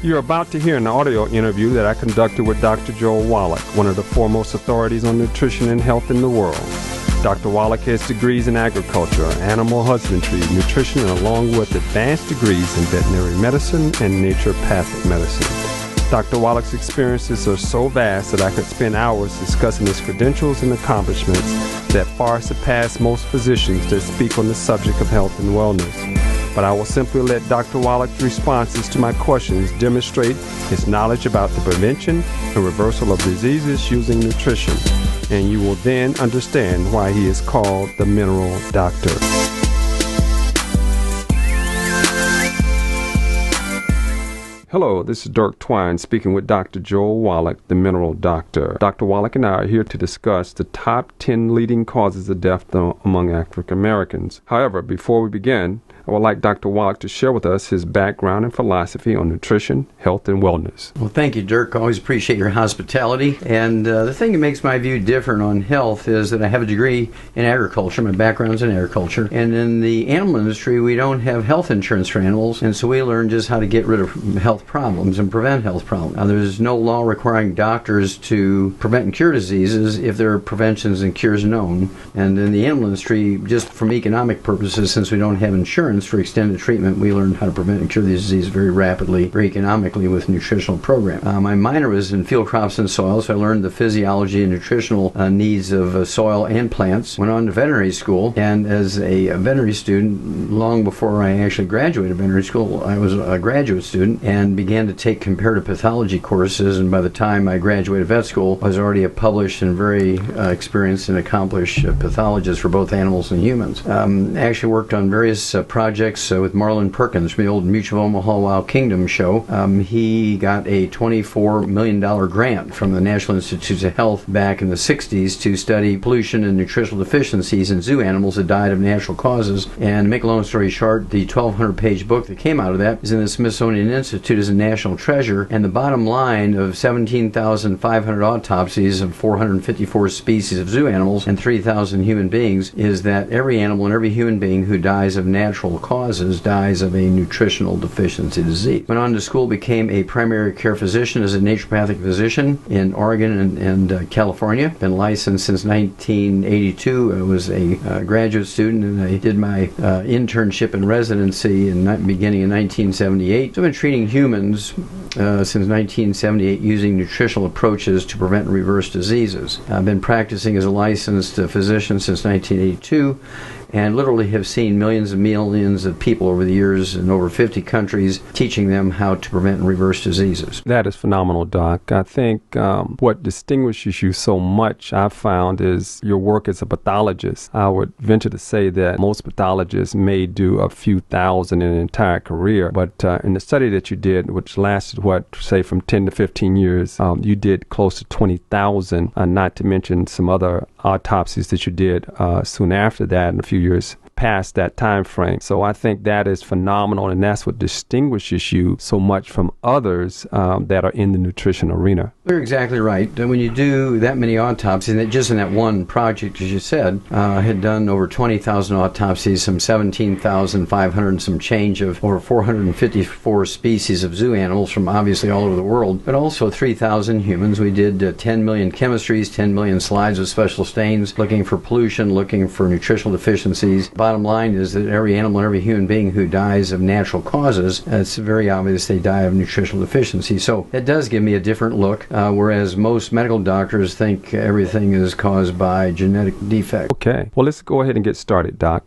You're about to hear an audio interview that I conducted with Dr. Joel Wallach, one of the foremost authorities on nutrition and health in the world. Dr. Wallach has degrees in agriculture, animal husbandry, nutrition, and along with advanced degrees in veterinary medicine and naturopathic medicine. Dr. Wallach's experiences are so vast that I could spend hours discussing his credentials and accomplishments that far surpass most physicians that speak on the subject of health and wellness. But I will simply let Dr. Wallach's responses to my questions demonstrate his knowledge about the prevention and reversal of diseases using nutrition, and you will then understand why he is called the Mineral Doctor. Hello, this is Dirk Twine speaking with Dr. Joel Wallach, the Mineral Doctor. Dr. Wallach and I are here to discuss the top 10 leading causes of death among African Americans. However, before we begin, I would like Dr. Wallach to share with us his background and philosophy on nutrition, health, and wellness. Well, thank you, Dirk. Always appreciate your hospitality. And the thing that makes my view different on health is that I have a degree in agriculture. My background's in agriculture. And in the animal industry, we don't have health insurance for animals, and so we learn just how to get rid of health problems and prevent health problems. Now, there's no law requiring doctors to prevent and cure diseases if there are preventions and cures known. And in the animal industry, just from economic purposes, since we don't have insurance for extended treatment, we learned how to prevent and cure these diseases very rapidly, very economically with nutritional programs. My minor was in field crops and soil, so I learned the physiology and nutritional needs of soil and plants. Went on to veterinary school, and as a veterinary student, long before I actually graduated veterinary school, I was a graduate student and began to take comparative pathology courses, and by the time I graduated vet school, I was already a published and very experienced and accomplished pathologist for both animals and humans. I actually worked on various projects with Marlon Perkins from the old Mutual of Omaha Wild Kingdom show. He got a $24 million grant from the National Institutes of Health back in the 60s to study pollution and nutritional deficiencies in zoo animals that died of natural causes. And to make a long story short, the 1,200-page book that came out of that is in the Smithsonian Institute as a national treasure. And the bottom line of 17,500 autopsies of 454 species of zoo animals and 3,000 human beings is that every animal and every human being who dies of natural causes dies of a nutritional deficiency disease. Went on to school, became a primary care physician as a naturopathic physician in Oregon and California. Been licensed since 1982. I was a graduate student, and I did my internship and residency beginning in 1978. So I've been treating humans since 1978 using nutritional approaches to prevent and reverse diseases. I've been practicing as a licensed physician since 1982. And literally have seen millions and millions of people over the years in over 50 countries, teaching them how to prevent and reverse diseases. That is phenomenal, Doc. I think what distinguishes you so much, I've found, is your work as a pathologist. I would venture to say that most pathologists may do a few thousand in an entire career, but in the study that you did, which lasted, say from 10 to 15 years, you did close to 20,000, not to mention some other autopsies that you did soon after that, and a few years past that time frame. So I think that is phenomenal, and that's what distinguishes you so much from others that are in the nutrition arena. You're exactly right. When you do that many autopsies, and just in that one project, as you said, I had done over 20,000 autopsies, some 17,500 and some change of over 454 species of zoo animals from obviously all over the world, but also 3,000 humans. We did 10 million chemistries, 10 million slides of special stains, looking for pollution, looking for nutritional deficiencies. Bottom line is that every animal and every human being who dies of natural causes, it's very obvious they die of nutritional deficiency. So it does give me a different look, whereas most medical doctors think everything is caused by genetic defect. Okay. Well, let's go ahead and get started, Doc.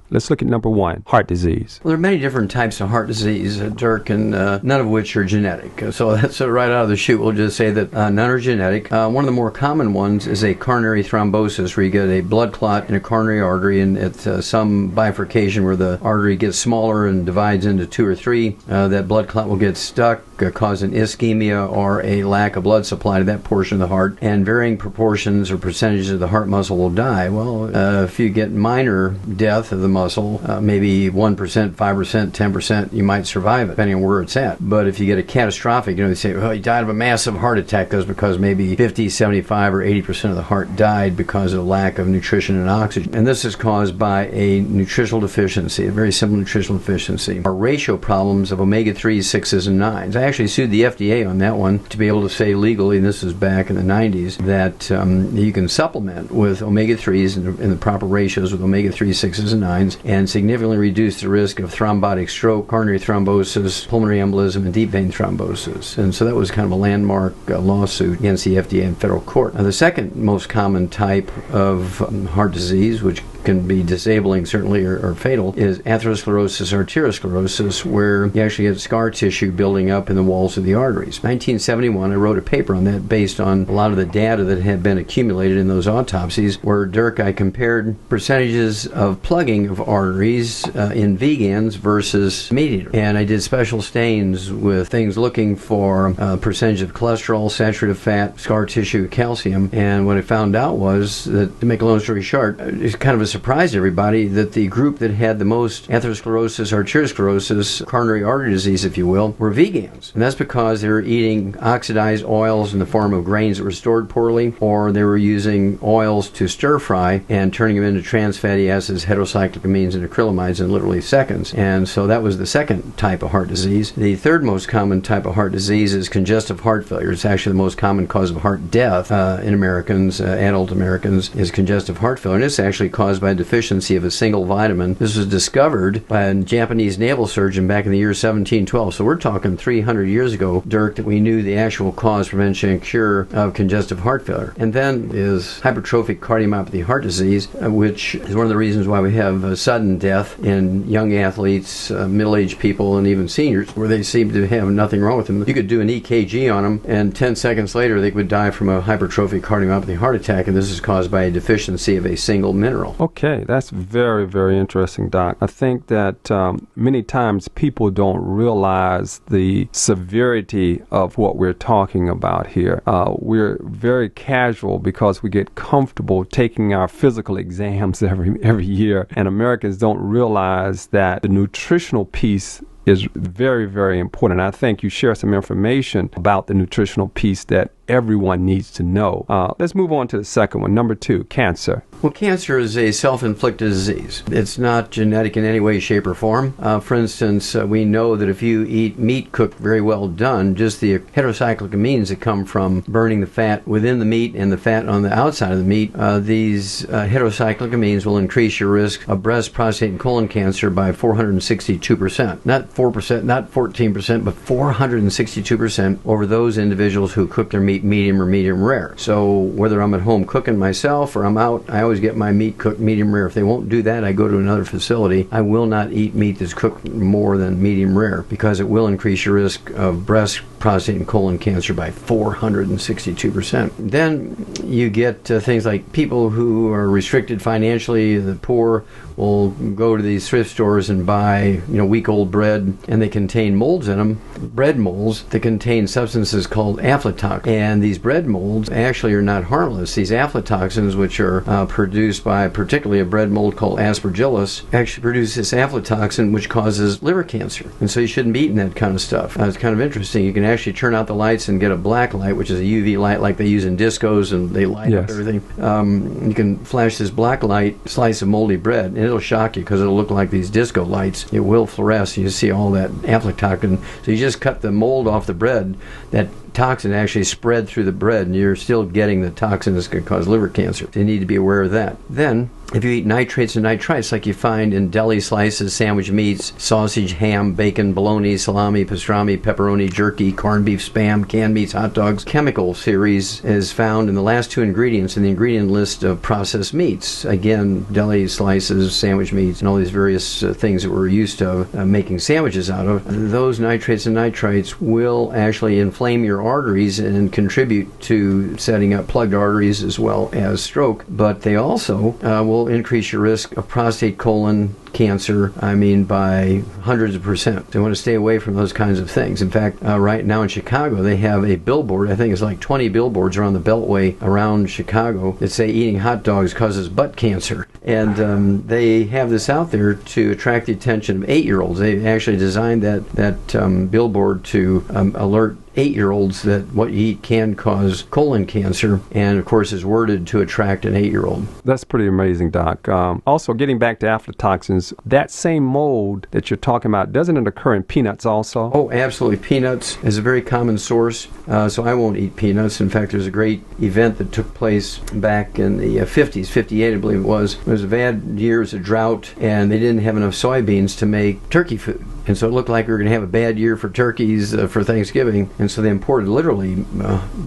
Let's look at number one, heart disease. Well, there are many different types of heart disease, Dirk, and none of which are genetic. So that's right out of the chute. We'll just say that none are genetic. One of the more common ones is a coronary thrombosis, where you get a blood clot in a coronary artery, and it's some bifurcation where the artery gets smaller and divides into two or three. That blood clot will get stuck, cause an ischemia or a lack of blood supply to that portion of the heart, and varying proportions or percentages of the heart muscle will die. Well, if you get minor death of the muscle, maybe 1%, 5%, 10%, you might survive it, depending on where it's at. But if you get a catastrophic, they say, well, he died of a massive heart attack, that's because maybe 50, 75, or 80% of the heart died because of lack of nutrition and oxygen. And this is caused by a a nutritional deficiency, a very simple nutritional deficiency, are ratio problems of omega-3s, 6s, and 9s. I actually sued the FDA on that one to be able to say legally, and this was back in the 90s, that you can supplement with omega-3s in the proper ratios with omega-3, 6s, and 9s and significantly reduce the risk of thrombotic stroke, coronary thrombosis, pulmonary embolism, and deep vein thrombosis. And so that was kind of a landmark lawsuit against the FDA in federal court. The second most common type of heart disease, which can be disabling certainly or fatal, is atherosclerosis, arteriosclerosis, where you actually get scar tissue building up in the walls of the arteries. 1971, I wrote a paper on that based on a lot of the data that had been accumulated in those autopsies, where, Dirk, I compared percentages of plugging of arteries in vegans versus meat eaters. And I did special stains with things looking for percentage of cholesterol, saturated fat, scar tissue, calcium. And what I found out was that, to make a long story short, it's kind of a surprise to everybody that the group that had the most atherosclerosis, arteriosclerosis, coronary artery disease, if you will, were vegans. And that's because they were eating oxidized oils in the form of grains that were stored poorly, or they were using oils to stir fry and turning them into trans fatty acids, heterocyclic and acrylamides in literally seconds. And so that was the second type of heart disease. The third most common type of heart disease is congestive heart failure. It's actually the most common cause of heart death in Americans, adult Americans, is congestive heart failure. And it's actually caused by a deficiency of a single vitamin. This was discovered by a Japanese naval surgeon back in the year 1712. So we're talking 300 years ago, Dirk, that we knew the actual cause, prevention, and cure of congestive heart failure. And then is hypertrophic cardiomyopathy heart disease, which is one of the reasons why we have sudden death in young athletes, middle-aged people, and even seniors, where they seem to have nothing wrong with them. You could do an EKG on them, and 10 seconds later they would die from a hypertrophic cardiomyopathy heart attack, and this is caused by a deficiency of a single mineral. Okay, that's very, very interesting, Doc. I think that many times people don't realize the severity of what we're talking about here. We're very casual because we get comfortable taking our physical exams every year, and Americans don't realize that the nutritional piece is very, very important. I think you share some information about the nutritional piece that everyone needs to know. Let's move on to the second one. Number 2, cancer. Well, cancer is a self-inflicted disease. It's not genetic in any way, shape, or form. For instance, we know that if you eat meat cooked very well done, just the heterocyclic amines that come from burning the fat within the meat and the fat on the outside of the meat, these heterocyclic amines will increase your risk of breast, prostate, and colon cancer by 462%. Not 4%, not 14%, but 462% over those individuals who cook their meat medium or medium rare. So whether I'm at home cooking myself or I'm out, I always get my meat cooked medium rare. If they won't do that, I go to another facility. I will not eat meat that's cooked more than medium rare because it will increase your risk of breast, prostate, and colon cancer by 462%. Then you get things like people who are restricted financially, the poor, will go to these thrift stores and buy, week-old bread, and they contain molds in them, bread molds that contain substances called aflatoxins. And these bread molds actually are not harmless. These aflatoxins, which are produced by particularly a bread mold called Aspergillus, actually produce this aflatoxin which causes liver cancer. And so you shouldn't be eating that kind of stuff. It's kind of interesting. You can actually turn out the lights and get a black light, which is a UV light like they use in discos, and they light up everything. You can flash this black light, slice of moldy bread, and it'll shock you because it'll look like these disco lights. It will fluoresce. You see all that aflatoxin. So you just cut the mold off the bread. That toxin actually spread through the bread, and you're still getting the toxin that's going to cause liver cancer. So you need to be aware of that. Then, if you eat nitrates and nitrites like you find in deli slices, sandwich meats, sausage, ham, bacon, bologna, salami, pastrami, pepperoni, jerky, corned beef, spam, canned meats, hot dogs, chemical series is found in the last 2 ingredients in the ingredient list of processed meats. Again, deli slices, sandwich meats, and all these various things that we're used to making sandwiches out of. Those nitrates and nitrites will actually inflame your arteries and contribute to setting up plugged arteries as well as stroke, but they also will increase your risk of prostate, colon cancer, by hundreds of percent. They want to stay away from those kinds of things. In fact, right now in Chicago, they have a billboard, I think it's like 20 billboards around the Beltway around Chicago that say eating hot dogs causes butt cancer. And they have this out there to attract the attention of 8-year-olds. They actually designed that billboard to alert 8-year-olds that what you eat can cause colon cancer, and of course is worded to attract an 8-year-old. That's pretty amazing, Doc. Also, getting back to aflatoxins, that same mold that you're talking about, doesn't it occur in peanuts also? Oh, absolutely. Peanuts is a very common source, so I won't eat peanuts. In fact, there's a great event that took place back in the 50s, 58 I believe it was. It was a bad year, it was a drought, and they didn't have enough soybeans to make turkey food. And so it looked like we were going to have a bad year for turkeys for Thanksgiving. And so they imported literally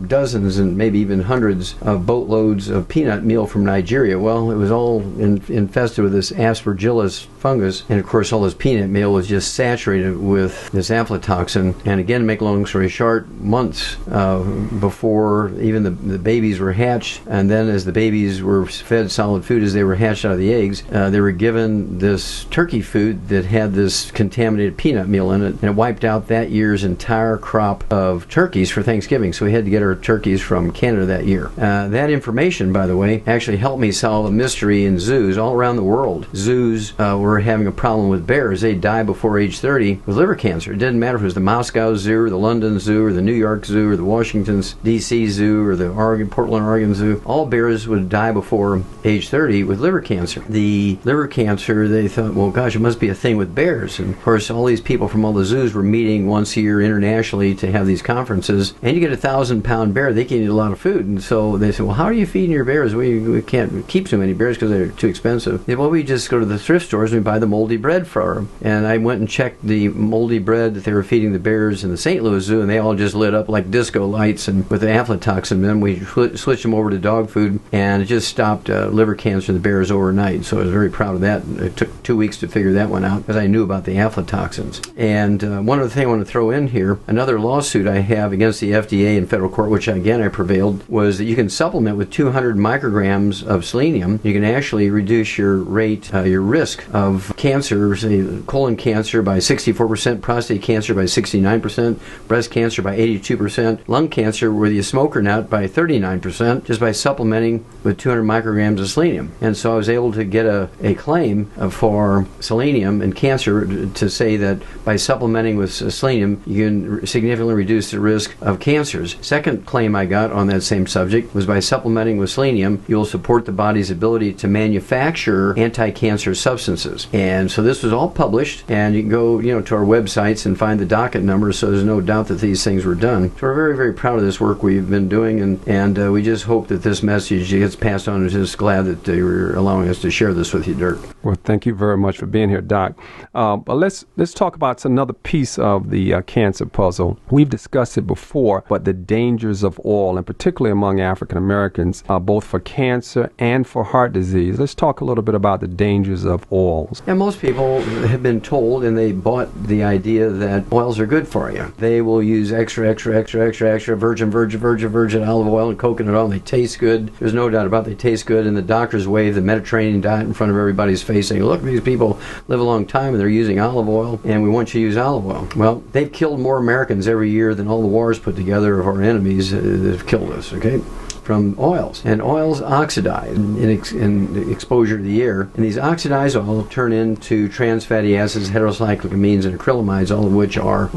dozens and maybe even hundreds of boatloads of peanut meal from Nigeria. Well, it was all infested with this aspergillus fungus. And of course, all this peanut meal was just saturated with this aflatoxin. And again, to make a long story short, months before even the babies were hatched, and then as the babies were fed solid food as they were hatched out of the eggs, they were given this turkey food that had this contaminated peanut meal in it, and it wiped out that year's entire crop of turkeys for Thanksgiving. So we had to get our turkeys from Canada that year. That information, by the way, actually helped me solve a mystery in zoos all around the world. Zoos were having a problem with bears. They die before age 30 with liver cancer. It didn't matter if it was the Moscow Zoo or the London Zoo or the New York Zoo or the Washington D.C. Zoo or the Portland, Oregon Zoo. All bears would die before age 30 with liver cancer. The liver cancer, they thought, well, gosh, it must be a thing with bears. And of course, all these people from all the zoos were meeting once a year internationally to have these conferences, and you get 1,000-pound bear, they can eat a lot of food. And so they said, well, how are you feeding your bears? We can't keep so many bears because they're too expensive. They said, well, we just go to the thrift stores and we buy the moldy bread for them. And I went and checked the moldy bread that they were feeding the bears in the St. Louis Zoo, and they all just lit up like disco lights and with the aflatoxin. And then we switched them over to dog food, and it just stopped liver cancer in the bears overnight. So I was very proud of that. It took 2 weeks to figure that one out because I knew about the aflatoxins. And one other thing I want to throw in here, another lawsuit I have against the FDA in federal court, which again I prevailed, was that you can supplement with 200 micrograms of selenium. You can actually reduce your risk of cancer, say colon cancer by 64%, prostate cancer by 69%, breast cancer by 82%, lung cancer, whether you smoke or not, by 39%, just by supplementing with 200 micrograms of selenium. And so I was able to get a claim for selenium and cancer to say that by supplementing with selenium, you can significantly reduce the risk of cancers. Second claim I got on that same subject was by supplementing with selenium, you'll support the body's ability to manufacture anti-cancer substances. And so this was all published, and you can go, to our websites and find the docket numbers, so there's no doubt that these things were done. So we're very, very proud of this work we've been doing, and we just hope that this message gets passed on. I'm just glad that they were allowing us to share this with you, Dirk. Well, thank you very much for being here, Doc. But let's talk about another piece of the cancer puzzle. We've discussed it before, but the dangers of oil, and particularly among African Americans, both for cancer and for heart disease. Let's talk a little bit about the dangers of oils. And most people have been told, and they bought the idea that oils are good for you. They will use extra virgin olive oil and coconut oil, and they taste good. There's no doubt about it, they taste good, and the doctors wave the Mediterranean diet in front of everybody's face saying, look, these people live a long time and they're using olive oil, and we want you to use olive oil. Well, they've killed more Americans every year than all the wars put together of our enemies that have killed us, okay? From oils. And oils oxidize in exposure to the air. And these oxidized oils turn into trans fatty acids, heterocyclamines, and acrylamides, all of which are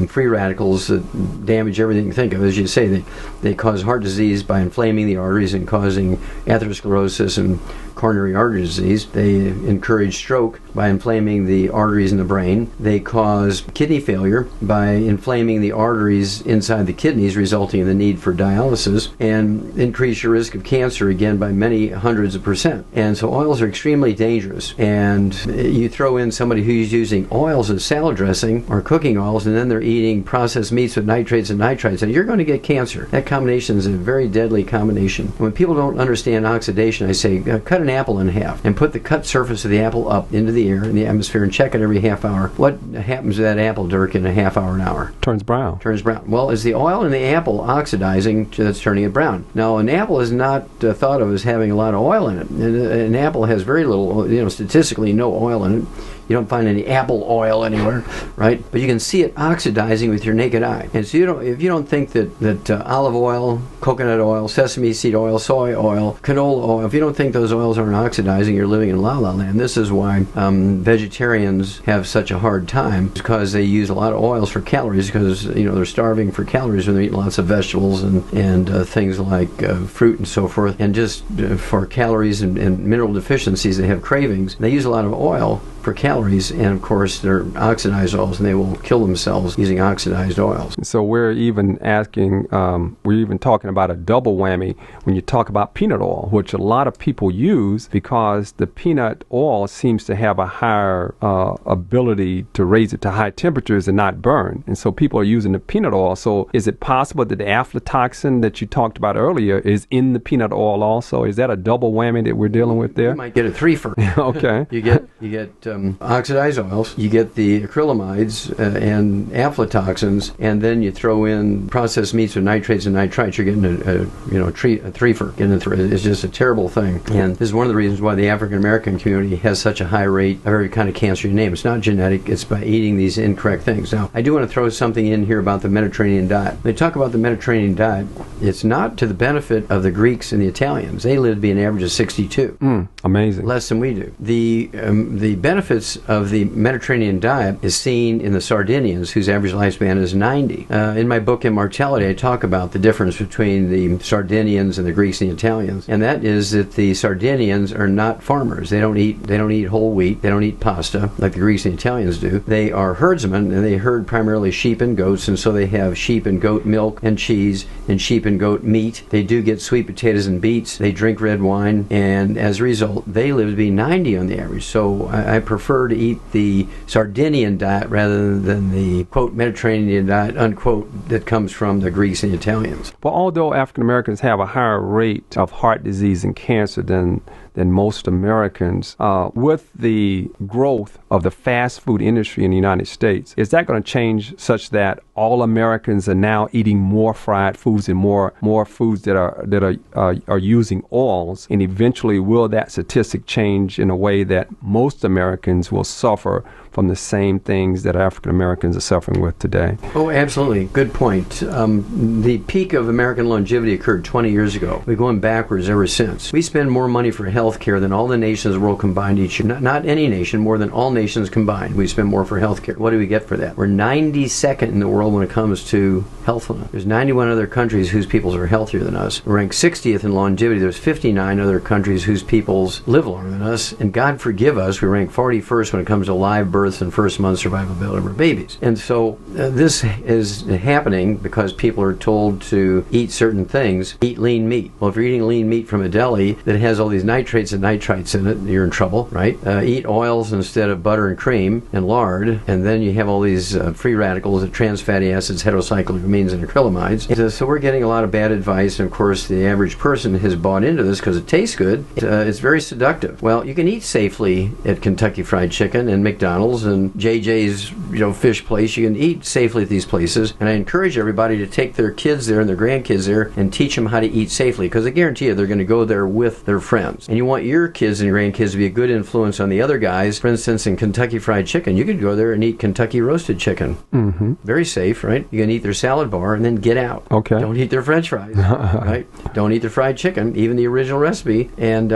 free radicals that damage everything you think of. As you say, they cause heart disease by inflaming the arteries and causing atherosclerosis and coronary artery disease. They encourage stroke by inflaming the arteries in the brain. They cause kidney failure by inflaming the arteries inside the kidneys, resulting in the need for dialysis, and increase your risk of cancer again by many hundreds of %. And so oils are extremely dangerous. And you throw in somebody who's using oils as salad dressing or cooking oils, and then they're eating processed meats with nitrates and nitrites, and you're going to get cancer. That combination is a very deadly combination. When people don't understand oxidation, I say cut an apple in half and put the cut surface of the apple up into the air in the atmosphere and check it every half hour. What happens to that apple, Dirk, in a half hour, an hour? Turns brown. Turns brown. Well, is the oil in the apple oxidizing that's turning it brown? Now, an apple is not thought of as having a lot of oil in it. An apple has very little, statistically no oil in it. You don't find any apple oil anywhere, right? But you can see it oxidizing with your naked eye. And so if you don't think that olive oil, coconut oil, sesame seed oil, soy oil, canola oil, if you don't think those oils aren't oxidizing, you're living in la-la land. This is why vegetarians have such a hard time, because they use a lot of oils for calories, because they're starving for calories when they're eating lots of vegetables and things like fruit and so forth. And just for calories and mineral deficiencies, they have cravings. They use a lot of oil for calories, and of course they're oxidized oils, and they will kill themselves using oxidized oils. So we're even talking about a double whammy when you talk about peanut oil, which a lot of people use because the peanut oil seems to have a higher ability to raise it to high temperatures and not burn. And so people are using the peanut oil. So is it possible that the aflatoxin that you talked about earlier is in the peanut oil also? Is that a double whammy that we're dealing with there? You might get a threefer. Okay. You get oxidized oils, you get the acrylamides and aflatoxins, and then you throw in processed meats with nitrates and nitrites. You're getting a threefer. It's just a terrible thing. And this is one of the reasons why the African American community has such a high rate of every kind of cancer you name. It's not genetic, it's by eating these incorrect things. Now, I do want to throw something in here about the Mediterranean diet. When they talk about the Mediterranean diet, it's not to the benefit of the Greeks and the Italians. They live to be an average of 62. Amazing. Less than we do. The benefits of the Mediterranean diet is seen in the Sardinians, whose average lifespan is 90. In my book, Immortality, I talk about the difference between the Sardinians and the Greeks and the Italians, and that is that the Sardinians are not farmers. They don't eat whole wheat. They don't eat pasta like the Greeks and the Italians do. They are herdsmen, and they herd primarily sheep and goats, and so they have sheep and goat milk and cheese and sheep and goat meat. They do get sweet potatoes and beets. They drink red wine, and as a result, they live to be 90 on the average. So I prefer to eat the Sardinian diet rather than the, quote, Mediterranean diet, unquote, that comes from the Greeks and Italians. Well, although African Americans have a higher rate of heart disease and cancer than most Americans, with the growth of the fast food industry in the United States, is that going to change such that all Americans are now eating more fried foods and more foods that are using oils? And eventually, will that statistic change in a way that most Americans will suffer from the same things that African Americans are suffering with today? Oh, absolutely. Good point. The peak of American longevity occurred 20 years ago. We're going backwards ever since. We spend more money for health care than all the nations of the world combined each year. Not any nation, more than all nations combined. We spend more for health care. What do we get for that? We're 92nd in the world when it comes to healthfulness. There's 91 other countries whose peoples are healthier than us. We're ranked 60th in longevity. There's 59 other countries whose peoples live longer than us. And God forgive us, we rank 41st when it comes to live births and first month survivability of our babies. And so this is happening because people are told to eat certain things. Eat lean meat. Well, if you're eating lean meat from a deli that has all these nitrates and nitrites in it, you're in trouble, right? Eat oils instead of butter and cream and lard, and then you have all these free radicals, the trans fatty acids, heterocycloamines, and acrylamides. So we're getting a lot of bad advice, and of course the average person has bought into this because it tastes good. It's very seductive. Well, you can eat safely at Kentucky Fried Chicken and McDonald's and JJ's fish place. You can eat safely at these places, and I encourage everybody to take their kids there and their grandkids there and teach them how to eat safely, because I guarantee you they're going to go there with their friends. And you want your kids and your grandkids to be a good influence on the other guys. For instance, in Kentucky Fried Chicken, you could go there and eat Kentucky roasted chicken. Mm-hmm. Very safe, right? You can eat their salad bar and then get out. Okay. Don't eat their French fries, right? Don't eat their fried chicken, even the original recipe. And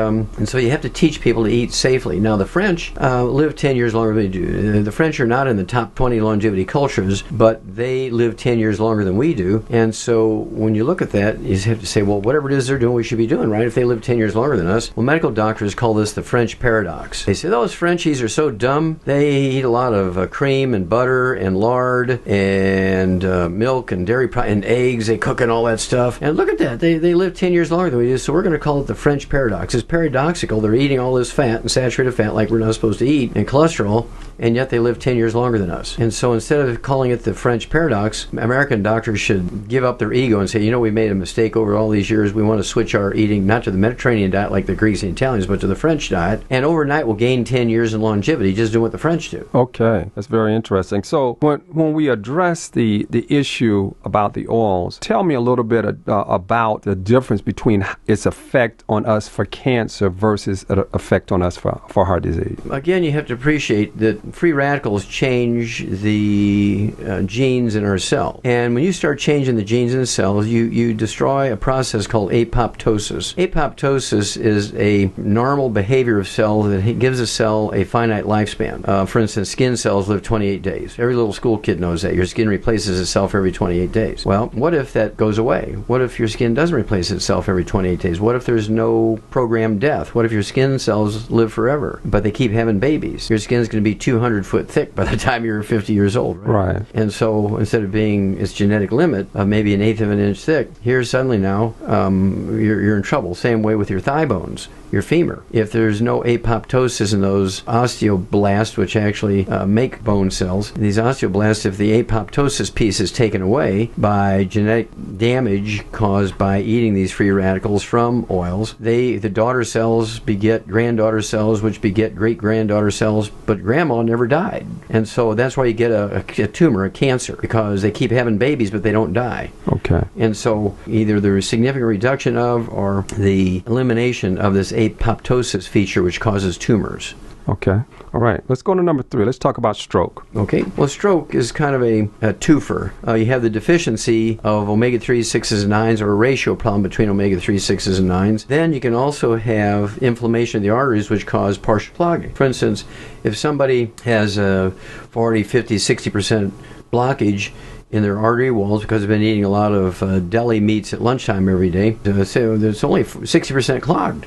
so you have to teach people to eat safely. Now, the French live 10 years longer than we do. The French are not in the top 20 longevity cultures, but they live 10 years longer than we do. And so when you look at that, you have to say, well, whatever it is they're doing, we should be doing, right? If they live 10 years longer than us. Well, medical doctors call this the French paradox. They say those Frenchies are so dumb. They eat a lot of cream and butter and lard and milk and dairy and eggs. They cook and all that stuff. And look at that. They live 10 years longer than we do. So we're going to call it the French paradox. It's paradoxical. They're eating all this fat and saturated fat like we're not supposed to eat, and cholesterol, and yet they live 10 years longer than us. And so instead of calling it the French paradox, American doctors should give up their ego and say, we made a mistake over all these years. We want to switch our eating not to the Mediterranean diet like the Greeks Hispanics and Italians, but to the French diet, and overnight will gain 10 years in longevity just doing what the French do. Okay, that's very interesting. So when we address the issue about the oils, tell me a little bit about the difference between its effect on us for cancer versus an effect on us for heart disease. Again, you have to appreciate that free radicals change the genes in our cell. And when you start changing the genes in the cells, you destroy a process called apoptosis. Apoptosis is a normal behavior of cell that gives a cell a finite lifespan. For instance, skin cells live 28 days. Every little school kid knows that. Your skin replaces itself every 28 days. Well, what if that goes away? What if your skin doesn't replace itself every 28 days? What if there's no programmed death? What if your skin cells live forever, but they keep having babies? Your skin's going to be 200 foot thick by the time you're 50 years old, right? Right. And so instead of being its genetic limit of maybe an eighth of an inch thick, here suddenly now you're in trouble. Same way with your thigh bones, your femur. If there's no apoptosis in those osteoblasts, which actually make bone cells, these osteoblasts, if the apoptosis piece is taken away by genetic damage caused by eating these free radicals from oils, the daughter cells beget granddaughter cells, which beget great-granddaughter cells, but grandma never died. And so that's why you get a tumor, a cancer, because they keep having babies, but they don't die. Okay. And so either there is significant reduction of or the elimination of this apoptosis feature, which causes tumors. Okay. All right. Let's go to number 3. Let's talk about stroke. Okay. Well, stroke is kind of a twofer. You have the deficiency of omega-3, 6s, and 9s, or a ratio problem between omega-3, 6s, and 9s. Then you can also have inflammation of the arteries, which cause partial clogging. For instance, if somebody has a 40, 50, 60% blockage in their artery walls because they've been eating a lot of deli meats at lunchtime every day, so it's only 60% clogged.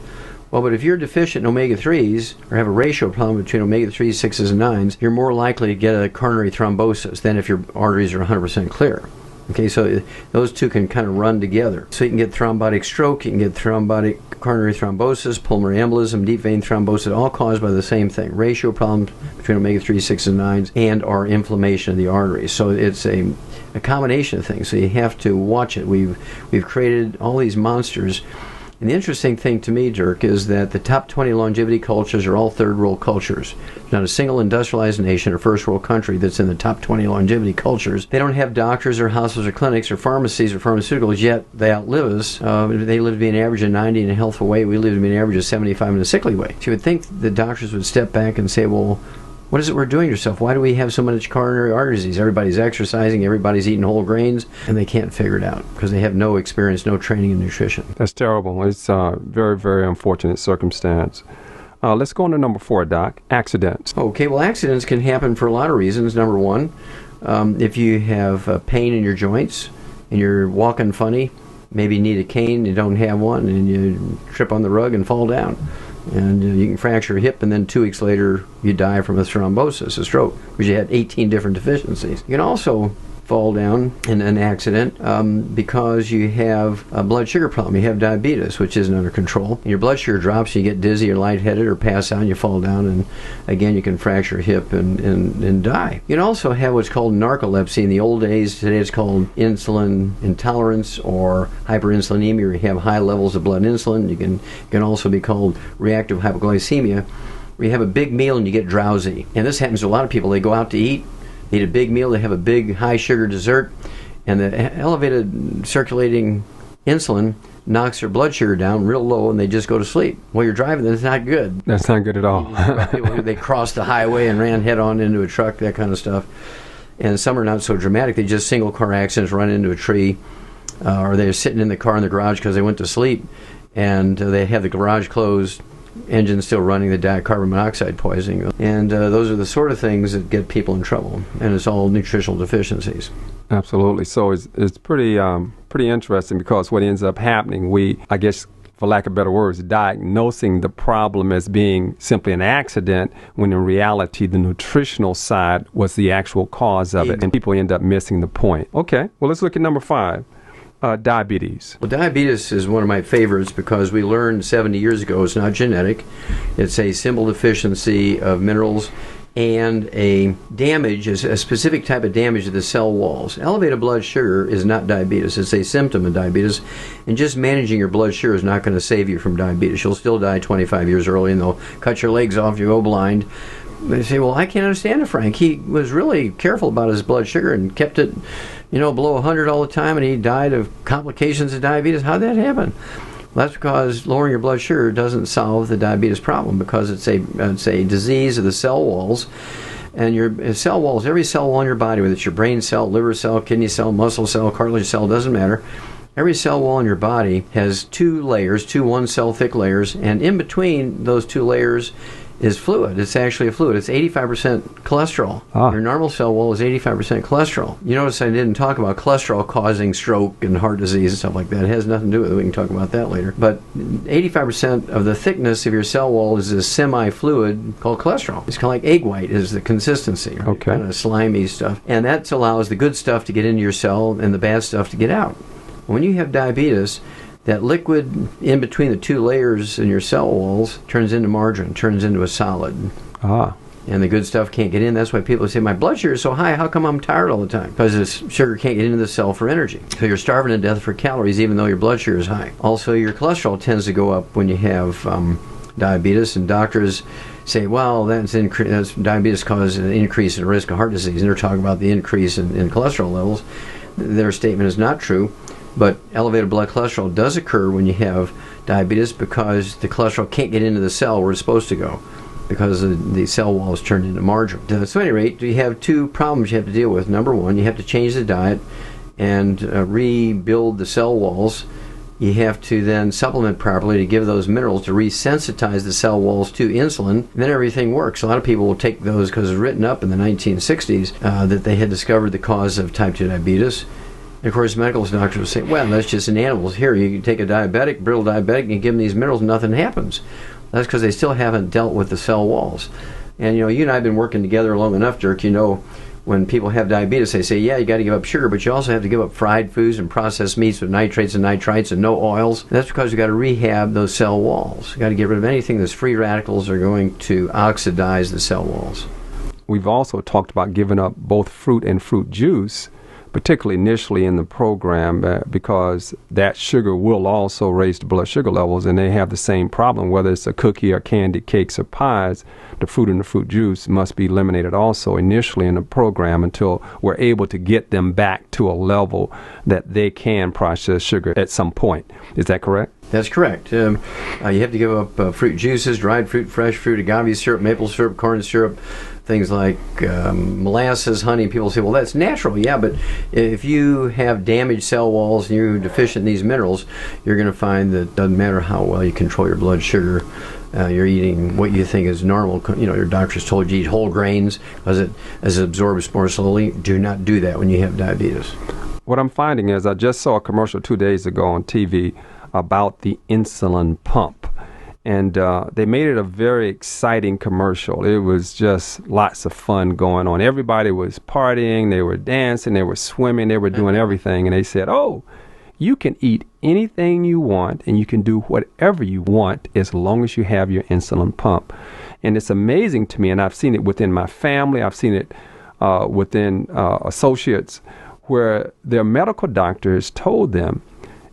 Well, but if you're deficient in omega-3s or have a ratio problem between omega-3s, 6s, and 9s, you're more likely to get a coronary thrombosis than if your arteries are 100% clear. Okay, so those two can kind of run together. So you can get thrombotic stroke, you can get thrombotic coronary thrombosis, pulmonary embolism, deep vein thrombosis, all caused by the same thing, ratio problems between omega-3, 6, and 9s, and or inflammation of the arteries. So it's a combination of things, so you have to watch it. We've created all these monsters. And the interesting thing to me, Dirk, is that the top 20 longevity cultures are all third world cultures. There's not a single industrialized nation or first world country that's in the top 20 longevity cultures. They don't have doctors or hospitals or clinics or pharmacies or pharmaceuticals, yet they outlive us. They live to be an average of 90 in a healthful way. We live to be an average of 75 in a sickly way. So you would think the doctors would step back and say, well, what is it we're doing to yourself? Why do we have so much coronary artery disease? Everybody's exercising, everybody's eating whole grains, and they can't figure it out because they have no experience, no training in nutrition. That's terrible. It's a very, very unfortunate circumstance. Let's go on to number 4, Doc. Accidents. Okay, well, accidents can happen for a lot of reasons. Number one, if you have pain in your joints and you're walking funny, maybe you need a cane, you don't have one, and you trip on the rug and fall down. And you can fracture a hip, and then 2 weeks later you die from a thrombosis, a stroke, because you had 18 different deficiencies. You can also fall down in an accident because you have a blood sugar problem. You have diabetes, which isn't under control. And your blood sugar drops, you get dizzy or lightheaded or pass out, and you fall down, and again you can fracture a hip and die. You can also have what's called narcolepsy. In the old days, today it's called insulin intolerance or hyperinsulinemia, where you have high levels of blood insulin. You can also be called reactive hypoglycemia, where you have a big meal and you get drowsy. And this happens to a lot of people. They go out to eat a big meal, they have a big high sugar dessert, and the elevated circulating insulin knocks their blood sugar down real low, and they just go to sleep. While you're driving, that's not good. That's not good at all. People, they crossed the highway and ran head on into a truck, that kind of stuff. And some are not so dramatic. They just single car accidents, run into a tree, or they're sitting in the car in the garage because they went to sleep, and they have the garage closed, engine still running, they die of carbon monoxide poisoning. And those are the sort of things that get people in trouble, and it's all nutritional deficiencies. Absolutely. So it's pretty interesting, because what ends up happening, we, I guess, for lack of better words, diagnosing the problem as being simply an accident, when in reality the nutritional side was the actual cause of it, and people end up missing the point. Okay, well, let's look at number 5. Diabetes. Well, diabetes is one of my favorites because we learned 70 years ago it's not genetic. It's a simple deficiency of minerals and a damage, a specific type of damage to the cell walls. Elevated blood sugar is not diabetes. It's a symptom of diabetes, and just managing your blood sugar is not going to save you from diabetes. You'll still die 25 years early, and they'll cut your legs off, you go blind. They say, well, I can't understand it, Frank. He was really careful about his blood sugar and kept it, below 100 all the time, and he died of complications of diabetes. How'd that happen? Well, that's because lowering your blood sugar doesn't solve the diabetes problem, because it's a disease of the cell walls. And your cell walls, every cell wall in your body, whether it's your brain cell, liver cell, kidney cell, muscle cell, cartilage cell, doesn't matter. Every cell wall in your body has two layers, two one-cell thick layers, and in between those two layers is fluid. It's actually a fluid. It's 85% cholesterol. Your normal cell wall is 85% cholesterol. You notice I didn't talk about cholesterol causing stroke and heart disease and stuff like that. It has nothing to do with it. We can talk about that later. But 85% of the thickness of your cell wall is this semi-fluid called cholesterol. It's kind of like egg white is the consistency. Right? Okay. Kind of slimy stuff. And that allows the good stuff to get into your cell and the bad stuff to get out. When you have diabetes, that liquid in between the two layers in your cell walls turns into margarine, turns into a solid. And the good stuff can't get in. That's why people say, my blood sugar is so high, how come I'm tired all the time? Because this sugar can't get into the cell for energy. So you're starving to death for calories even though your blood sugar is high. Also, your cholesterol tends to go up when you have diabetes, and doctors say, well, that's diabetes causes an increase in risk of heart disease, and they're talking about the increase in cholesterol levels. Their statement is not true. But elevated blood cholesterol does occur when you have diabetes, because the cholesterol can't get into the cell where it's supposed to go, because the cell wall is turned into margarine. So at any rate, you have two problems you have to deal with. Number one, you have to change the diet and rebuild the cell walls. You have to then supplement properly to give those minerals to resensitize the cell walls to insulin, and then everything works. A lot of people will take those, because it was written up in the 1960s that they had discovered the cause of type 2 diabetes. And of course, medical doctors will say, well, that's just in animals. Here, you can take a diabetic, brittle diabetic, and give them these minerals, and nothing happens. That's because they still haven't dealt with the cell walls. And, you and I have been working together long enough, Dirk. When people have diabetes, they say, yeah, you got to give up sugar, but you also have to give up fried foods and processed meats with nitrates and nitrites and no oils. And that's because you got to rehab those cell walls. You got to get rid of anything that's free radicals are going to oxidize the cell walls. We've also talked about giving up both fruit and fruit juice, particularly initially in the program, because that sugar will also raise the blood sugar levels, and they have the same problem. Whether it's a cookie or candy, cakes or pies, the fruit and the fruit juice must be eliminated also initially in the program until we're able to get them back to a level that they can process sugar at some point. Is that correct? That's correct. You have to give up fruit juices, dried fruit, fresh fruit, agave syrup, maple syrup, corn syrup, things like molasses, honey. People say, well, that's natural. Yeah, but if you have damaged cell walls and you're deficient in these minerals, you're going to find that it doesn't matter how well you control your blood sugar. You're eating what you think is normal. Your doctor's told you to eat whole grains because it absorbs more slowly. Do not do that when you have diabetes. What I'm finding is I just saw a commercial 2 days ago on TV about the insulin pump. And they made it a very exciting commercial. It was just lots of fun going on. Everybody was partying, they were dancing, they were swimming, they were doing everything. And they said, oh, you can eat anything you want and you can do whatever you want as long as you have your insulin pump. And it's amazing to me, and I've seen it within my family, I've seen it within associates, where their medical doctors told them,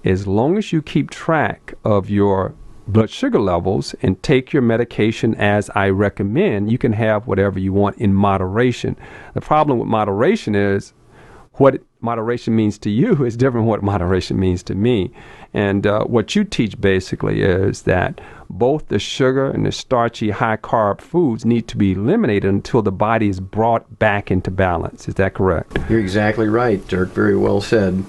as long as you keep track of your blood sugar levels and take your medication as I recommend, you can have whatever you want in moderation. The problem with moderation is what moderation means to you is different from what moderation means to me. And what you teach basically is that both the sugar and the starchy high-carb foods need to be eliminated until the body is brought back into balance. Is that correct? You're exactly right, Dirk. Very well said.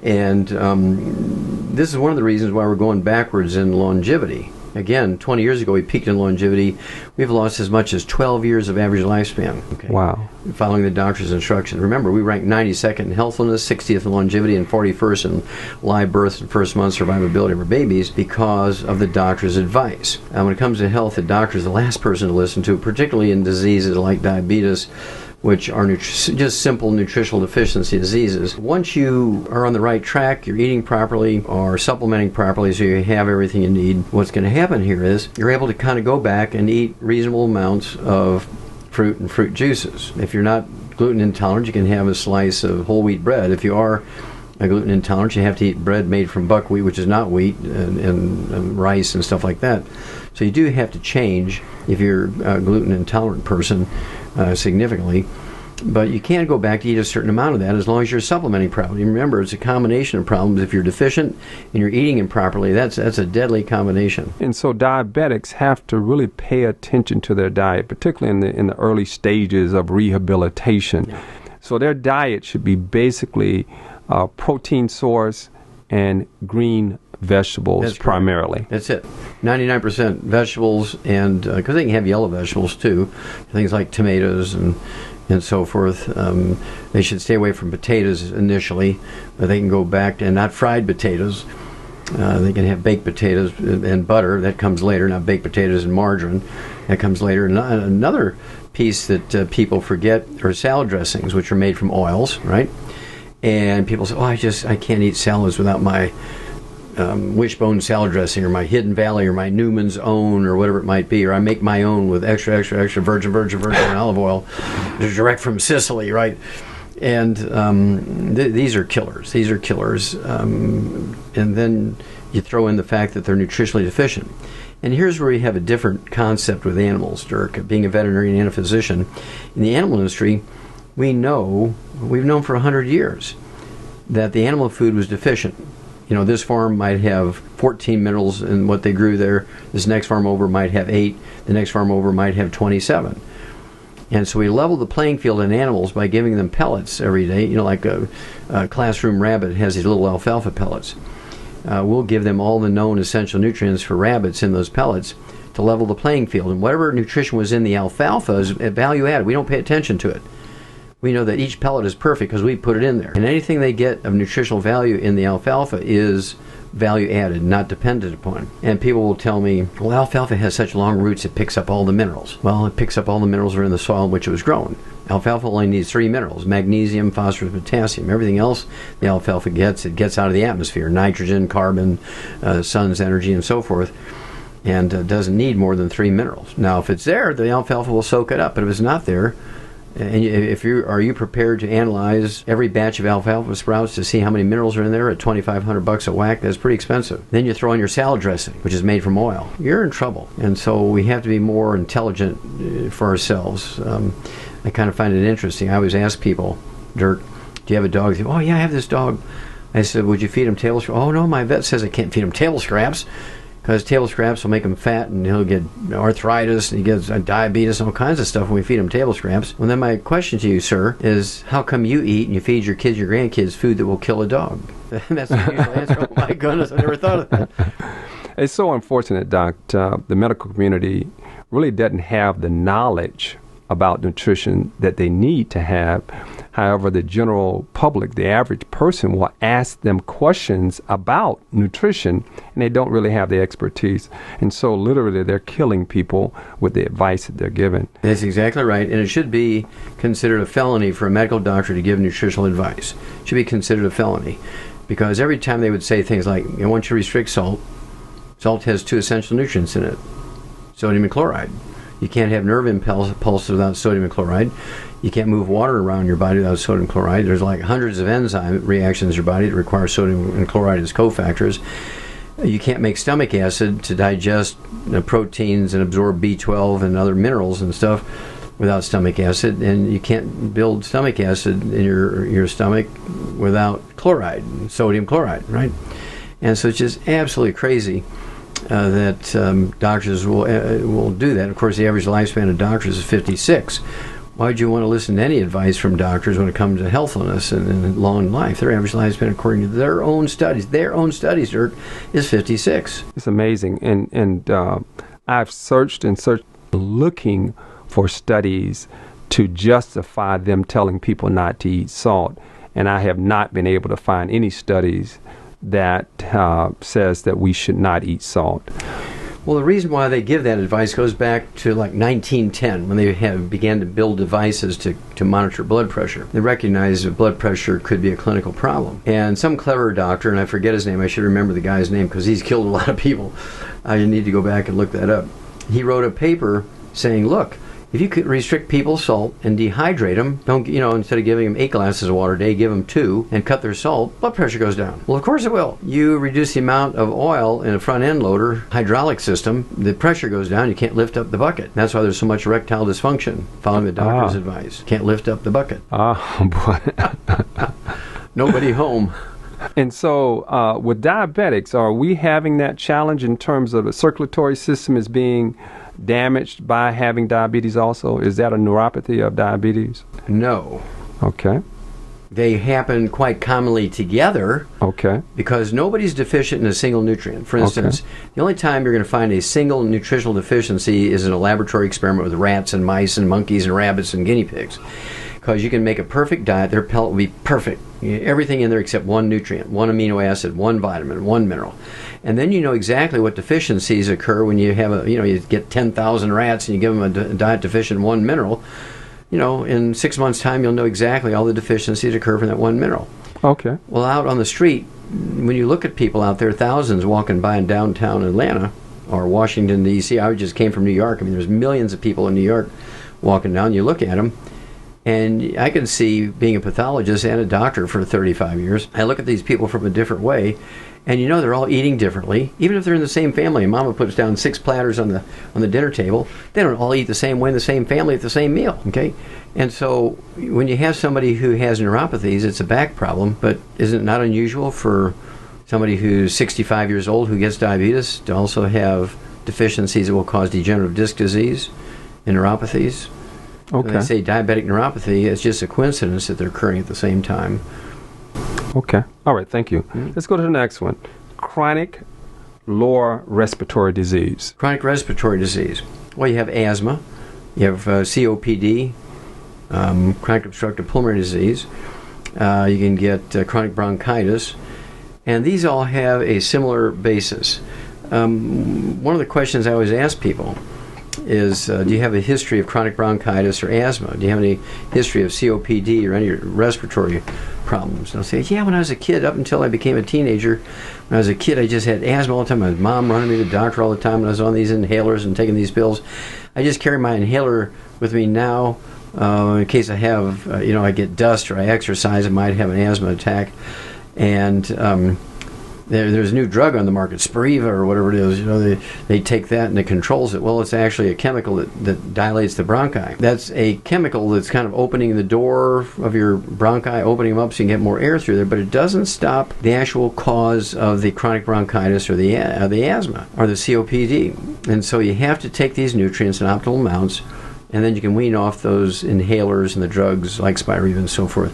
And this is one of the reasons why we're going backwards in longevity. Again, 20 years ago we peaked in longevity. We've lost as much as 12 years of average lifespan. Okay? Wow. Following the doctor's instructions. Remember, we ranked 92nd in healthfulness, 60th in longevity, and 41st in live births and first month survivability of our babies because of the doctor's advice. And when it comes to health, the doctor is the last person to listen to, particularly in diseases like diabetes, which are just simple nutritional deficiency diseases. Once you are on the right track, you're eating properly or supplementing properly so you have everything you need, what's going to happen here is you're able to kind of go back and eat reasonable amounts of fruit and fruit juices. If you're not gluten intolerant, you can have a slice of whole wheat bread. If you are gluten intolerant, you have to eat bread made from buckwheat, which is not wheat, and rice and stuff like that. So you do have to change if you're a gluten intolerant person significantly. But you can go back to eat a certain amount of that as long as you're supplementing properly. Remember, it's a combination of problems. If you're deficient and you're eating improperly, that's a deadly combination. And so diabetics have to really pay attention to their diet, particularly in the early stages of rehabilitation. Yeah. So their diet should be basically protein source and green vegetables primarily. That's it. 99% vegetables, and because they can have yellow vegetables too, things like tomatoes and so forth. They should stay away from potatoes initially, but they can go back to, and not fried potatoes. They can have baked potatoes and butter. That comes later. Not baked potatoes and margarine. That comes later. Another piece that people forget are salad dressings, which are made from oils, right? And people say, I can't eat salads without my wishbone salad dressing, or my Hidden Valley, or my Newman's Own, or whatever it might be, or I make my own with extra virgin olive oil, direct from Sicily, right? And these are killers. These are killers. And then you throw in the fact that they're nutritionally deficient. And here's where you have a different concept with animals, Dirk. Being a veterinarian and a physician, in the animal industry, we've known for 100 years that the animal food was deficient. This farm might have 14 minerals in what they grew there. This next farm over might have 8. The next farm over might have 27. And so we level the playing field in animals by giving them pellets every day. Like a classroom rabbit has these little alfalfa pellets. We'll give them all the known essential nutrients for rabbits in those pellets to level the playing field. And whatever nutrition was in the alfalfa is value added. We don't pay attention to it. We know that each pellet is perfect because we put it in there. And anything they get of nutritional value in the alfalfa is value added, not dependent upon. And people will tell me, well, alfalfa has such long roots, it picks up all the minerals. Well, it picks up all the minerals that are in the soil in which it was grown. Alfalfa only needs 3 minerals: magnesium, phosphorus, potassium. Everything else the alfalfa gets, it gets out of the atmosphere: nitrogen, carbon, sun's energy, and so forth. And doesn't need more than 3 minerals. Now, if it's there, the alfalfa will soak it up. But if it's not there, and are you prepared to analyze every batch of alfalfa sprouts to see how many minerals are in there at $2,500 a whack? That's pretty expensive. Then you throw in your salad dressing, which is made from oil. You're in trouble. And so we have to be more intelligent for ourselves. I kind of find it interesting. I always ask people, Dirk, do you have a dog? They say, oh yeah, I have this dog. I said, would you feed him table scraps? Oh no, my vet says I can't feed him table scraps, because table scraps will make him fat, and he'll get arthritis, and he gets diabetes, and all kinds of stuff when we feed him table scraps. Well, then my question to you, sir, is how come you eat and you feed your kids, your grandkids, food that will kill a dog? That's the usual answer. Oh my goodness, I never thought of that. It's so unfortunate, Doc. The medical community really doesn't have the knowledge about nutrition that they need to have. However, the general public, the average person, will ask them questions about nutrition, and they don't really have the expertise. And so literally they're killing people with the advice that they're given. That's exactly right. And it should be considered a felony for a medical doctor to give nutritional advice. It should be considered a felony. Because every time they would say things like, I want you to restrict salt. Salt has 2 essential nutrients in it: sodium and chloride. You can't have nerve impulses without sodium and chloride. You can't move water around your body without sodium and chloride. There's like hundreds of enzyme reactions in your body that require sodium and chloride as cofactors. You can't make stomach acid to digest proteins and absorb B12 and other minerals and stuff without stomach acid, and you can't build stomach acid in your stomach without chloride, sodium chloride, right? And so it's just absolutely crazy that doctors will do that. Of course, the average lifespan of doctors is 56. Why would you want to listen to any advice from doctors when it comes to healthfulness and long life? Their average lifespan, according to their own studies, Dirk, is 56. It's amazing. And I've searched looking for studies to justify them telling people not to eat salt. And I have not been able to find any studies that says that we should not eat salt. Well, the reason why they give that advice goes back to like 1910, when they began to build devices to monitor blood pressure. They recognized that blood pressure could be a clinical problem. And some clever doctor, and I forget his name, I should remember the guy's name because he's killed a lot of people. I need to go back and look that up. He wrote a paper saying, look, If you could restrict people's salt and dehydrate them, don't, instead of giving them 8 glasses of water a day, give them 2 and cut their salt, blood pressure goes down. Well, of course it will. You reduce the amount of oil in a front end loader hydraulic system, the pressure goes down, you can't lift up the bucket. That's why there's so much erectile dysfunction, following the doctor's advice. Can't lift up the bucket. Oh, boy. Nobody home. And so with diabetics, are we having that challenge in terms of the circulatory system is being damaged by having diabetes also? Is that a neuropathy of diabetes? No. Okay. They happen quite commonly together. Okay. Because nobody's deficient in a single nutrient. For instance, the only time you're going to find a single nutritional deficiency is in a laboratory experiment with rats and mice and monkeys and rabbits and guinea pigs. Because you can make a perfect diet, their pellet will be perfect. Everything in there except one nutrient, one amino acid, one vitamin, one mineral. And then you know exactly what deficiencies occur when you have you get 10,000 rats and you give them a diet deficient in one mineral. In 6 months' time, you'll know exactly all the deficiencies occur from that one mineral. Okay. Well, out on the street, when you look at people out there, thousands walking by in downtown Atlanta or Washington, D.C. I just came from New York. I mean, there's millions of people in New York walking down. You look at them, and I can see, being a pathologist and a doctor for 35 years, I look at these people from a different way, and they're all eating differently. Even if they're in the same family, Mama puts down 6 platters on the dinner table, they don't all eat the same way in the same family at the same meal, okay? And so when you have somebody who has neuropathies, it's a back problem, but isn't it not unusual for somebody who's 65 years old who gets diabetes to also have deficiencies that will cause degenerative disc disease and neuropathies? Okay. When they say diabetic neuropathy, it's just a coincidence that they're occurring at the same time. Okay. All right. Thank you. Let's go to the next one. Chronic lower respiratory disease. Chronic respiratory disease. Well, you have asthma. You have COPD, chronic obstructive pulmonary disease. You can get chronic bronchitis. And these all have a similar basis. One of the questions I always ask people is, do you have a history of chronic bronchitis or asthma? Do you have any history of COPD or any respiratory problems? And I'll say, yeah, when I was a kid, up until I became a teenager, when I was a kid, I just had asthma all the time. My mom running me to the doctor all the time when I was on these inhalers and taking these pills. I just carry my inhaler with me now in case I have, I get dust or I exercise, I might have an asthma attack. And there's a new drug on the market, Spiriva or whatever it is. They take that and it controls it. Well, it's actually a chemical that dilates the bronchi. That's a chemical that's kind of opening the door of your bronchi, opening them up so you can get more air through there, but it doesn't stop the actual cause of the chronic bronchitis or the asthma or the COPD. And so you have to take these nutrients in optimal amounts, and then you can wean off those inhalers and the drugs like Spiriva and so forth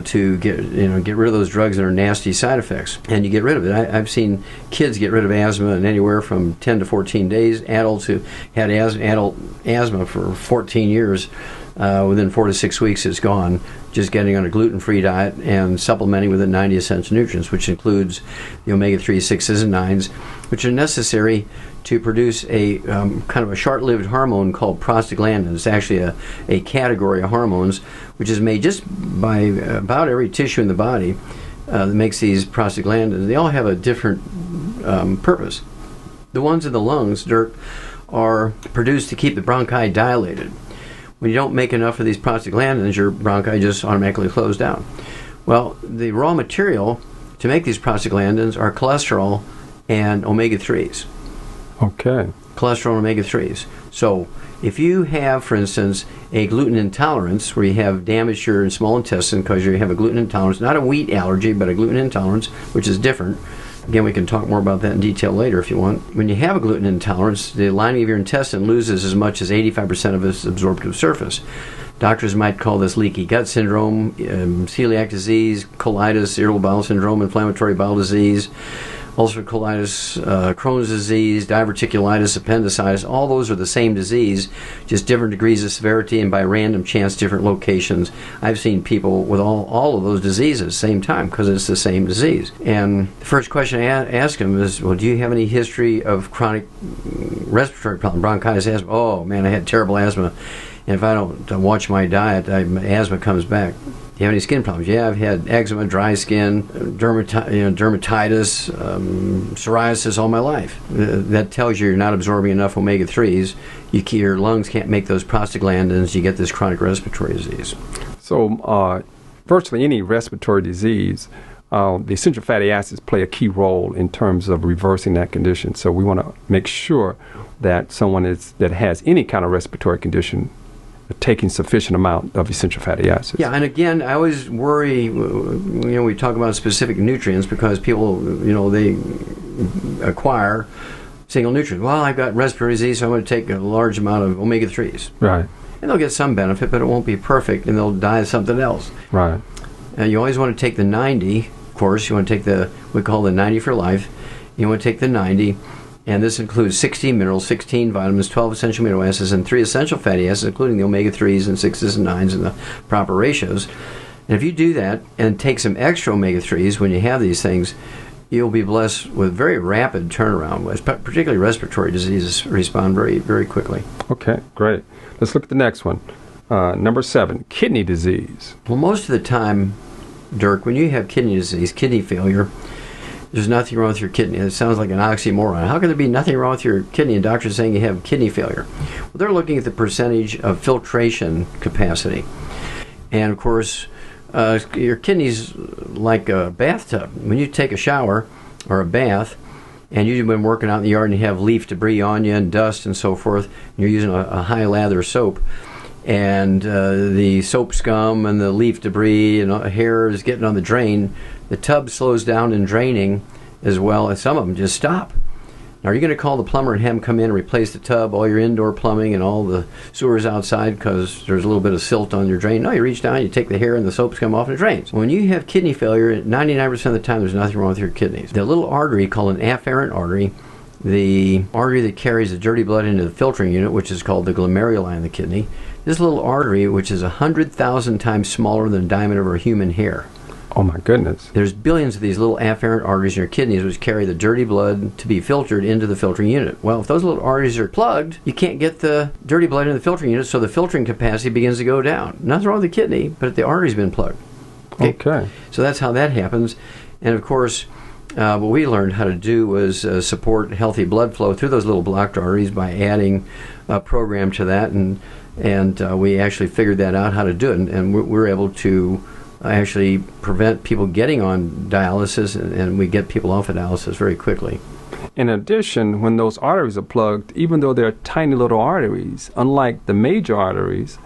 to get rid of those drugs that are nasty side effects. And you get rid of it. I've seen kids get rid of asthma in anywhere from 10 to 14 days. Adults who had adult asthma for 14 years, within 4 to 6 weeks it's gone. Just getting on a gluten-free diet and supplementing with the 90 essential nutrients, which includes the omega-3, 6s, and 9s, which are necessary to produce a kind of a short-lived hormone called prostaglandins. It's actually a category of hormones which is made just by about every tissue in the body that makes these prostaglandins. They all have a different purpose. The ones in the lungs, Dirk, are produced to keep the bronchi dilated. When you don't make enough of these prostaglandins, your bronchi just automatically close down. Well, the raw material to make these prostaglandins are cholesterol and omega-3s. Okay. Cholesterol and omega-3s. So if you have, for instance, a gluten intolerance where you have damage to your small intestine because you have a gluten intolerance, not a wheat allergy, but a gluten intolerance, which is different. Again, we can talk more about that in detail later if you want. When you have a gluten intolerance, the lining of your intestine loses as much as 85% of its absorptive surface. Doctors might call this leaky gut syndrome, celiac disease, colitis, irritable bowel syndrome, inflammatory bowel disease, ulcerative colitis, Crohn's disease, diverticulitis, appendicitis. All those are the same disease, just different degrees of severity and by random chance different locations. I've seen people with all of those diseases at the same time because it's the same disease. And the first question I ask them is, well, do you have any history of chronic respiratory problem, bronchitis, asthma? Oh, man, I had terrible asthma. And if I don't watch my diet, asthma comes back. Do you have any skin problems? Yeah, I've had eczema, dry skin, dermatitis, psoriasis all my life. That tells you you're not absorbing enough omega-3s. Your lungs can't make those prostaglandins. You get this chronic respiratory disease. So virtually any respiratory disease, the essential fatty acids play a key role in terms of reversing that condition. So we want to make sure that someone that has any kind of respiratory condition taking sufficient amount of essential fatty acids. Yeah, and again, I always worry, we talk about specific nutrients because people, they acquire single nutrients. Well, I've got respiratory disease, so I'm going to take a large amount of omega-3s. Right. And they'll get some benefit, but it won't be perfect, and they'll die of something else. Right. And you always want to take the 90, of course. You want to take we call the 90 for life. You want to take the 90. And this includes 16 minerals, 16 vitamins, 12 essential amino acids, and 3 essential fatty acids, including the omega-3s and 6s and 9s in the proper ratios. And if you do that and take some extra omega-3s when you have these things, you'll be blessed with very rapid turnaround. Particularly respiratory diseases respond very, very quickly. Okay, great. Let's look at the next one. Number 7, kidney disease. Well, most of the time, Dirk, when you have kidney disease, kidney failure, there's nothing wrong with your kidney. It sounds like an oxymoron. How can there be nothing wrong with your kidney and doctors saying you have kidney failure? Well, they're looking at the percentage of filtration capacity. And, of course, your kidney's like a bathtub. When you take a shower or a bath and you've been working out in the yard and you have leaf debris on you and dust and so forth, and you're using a high lather soap, and the soap scum and the leaf debris and hair is getting on the drain, the tub slows down in draining as well as some of them just stop. Now, are you going to call the plumber and have him come in and replace the tub, all your indoor plumbing and all the sewers outside because there's a little bit of silt on your drain? No, you reach down, you take the hair and the soap scum off and it drains. When you have kidney failure, 99% of the time there's nothing wrong with your kidneys. The little artery called an afferent artery, the artery that carries the dirty blood into the filtering unit, which is called the glomeruli in the kidney, this little artery, which is 100,000 times smaller than the diameter of a human hair. Oh my goodness. There's billions of these little afferent arteries in your kidneys which carry the dirty blood to be filtered into the filtering unit. Well, if those little arteries are plugged, you can't get the dirty blood into the filtering unit, so the filtering capacity begins to go down. Nothing wrong with the kidney, but the artery's been plugged. Okay. So that's how that happens. And of course, what we learned how to do was support healthy blood flow through those little blocked arteries by adding a program to that, and we actually figured that out how to do it, and we're able to actually prevent people getting on dialysis, and we get people off of dialysis very quickly. In addition, when those arteries are plugged, even though they're tiny little arteries, unlike the major arteries,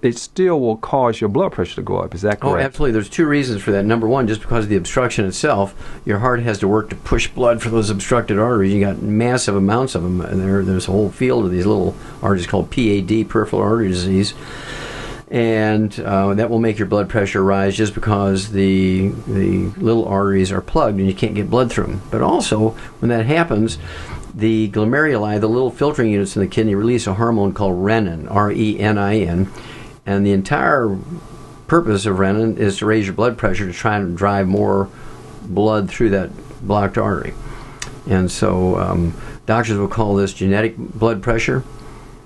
it still will cause your blood pressure to go up. Is that correct? Oh, absolutely. There's 2 reasons for that. Number one, just because of the obstruction itself, your heart has to work to push blood for those obstructed arteries. You got massive amounts of them, and there's a whole field of these little arteries called PAD, peripheral artery disease. And that will make your blood pressure rise just because the little arteries are plugged and you can't get blood through them. But also, when that happens, the glomeruli, the little filtering units in the kidney, release a hormone called renin, R-E-N-I-N. And the entire purpose of renin is to raise your blood pressure to try and drive more blood through that blocked artery. And so doctors will call this genetic blood pressure.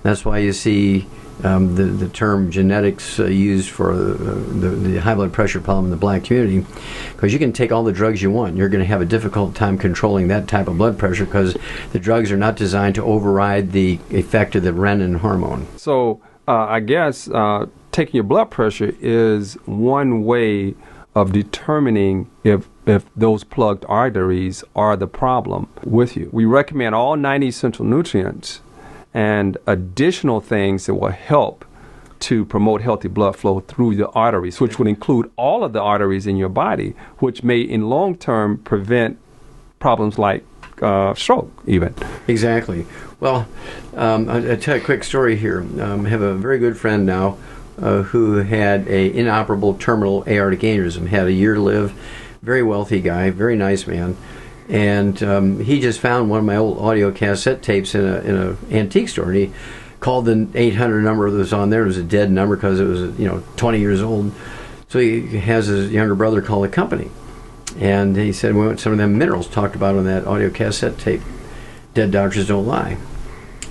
That's why you see the term genetics used for the high blood pressure problem in the black community, because you can take all the drugs you want. You're going to have a difficult time controlling that type of blood pressure because the drugs are not designed to override the effect of the renin hormone. So I guess taking your blood pressure is one way of determining if those plugged arteries are the problem with you. We recommend all 90 essential nutrients and additional things that will help to promote healthy blood flow through the arteries, which would include all of the arteries in your body, which may in long term prevent problems like stroke even. Exactly. Well, I'll tell you a quick story here. I have a very good friend now who had a inoperable terminal aortic aneurysm, had a year to live, very wealthy guy, very nice man. And he just found one of my old audio cassette tapes in an antique store, and he called the 800 number that was on there. It was a dead number because it was 20 years old. So he has his younger brother call the company, and he said, we want some of them minerals talked about on that audio cassette tape. Dead doctors don't lie.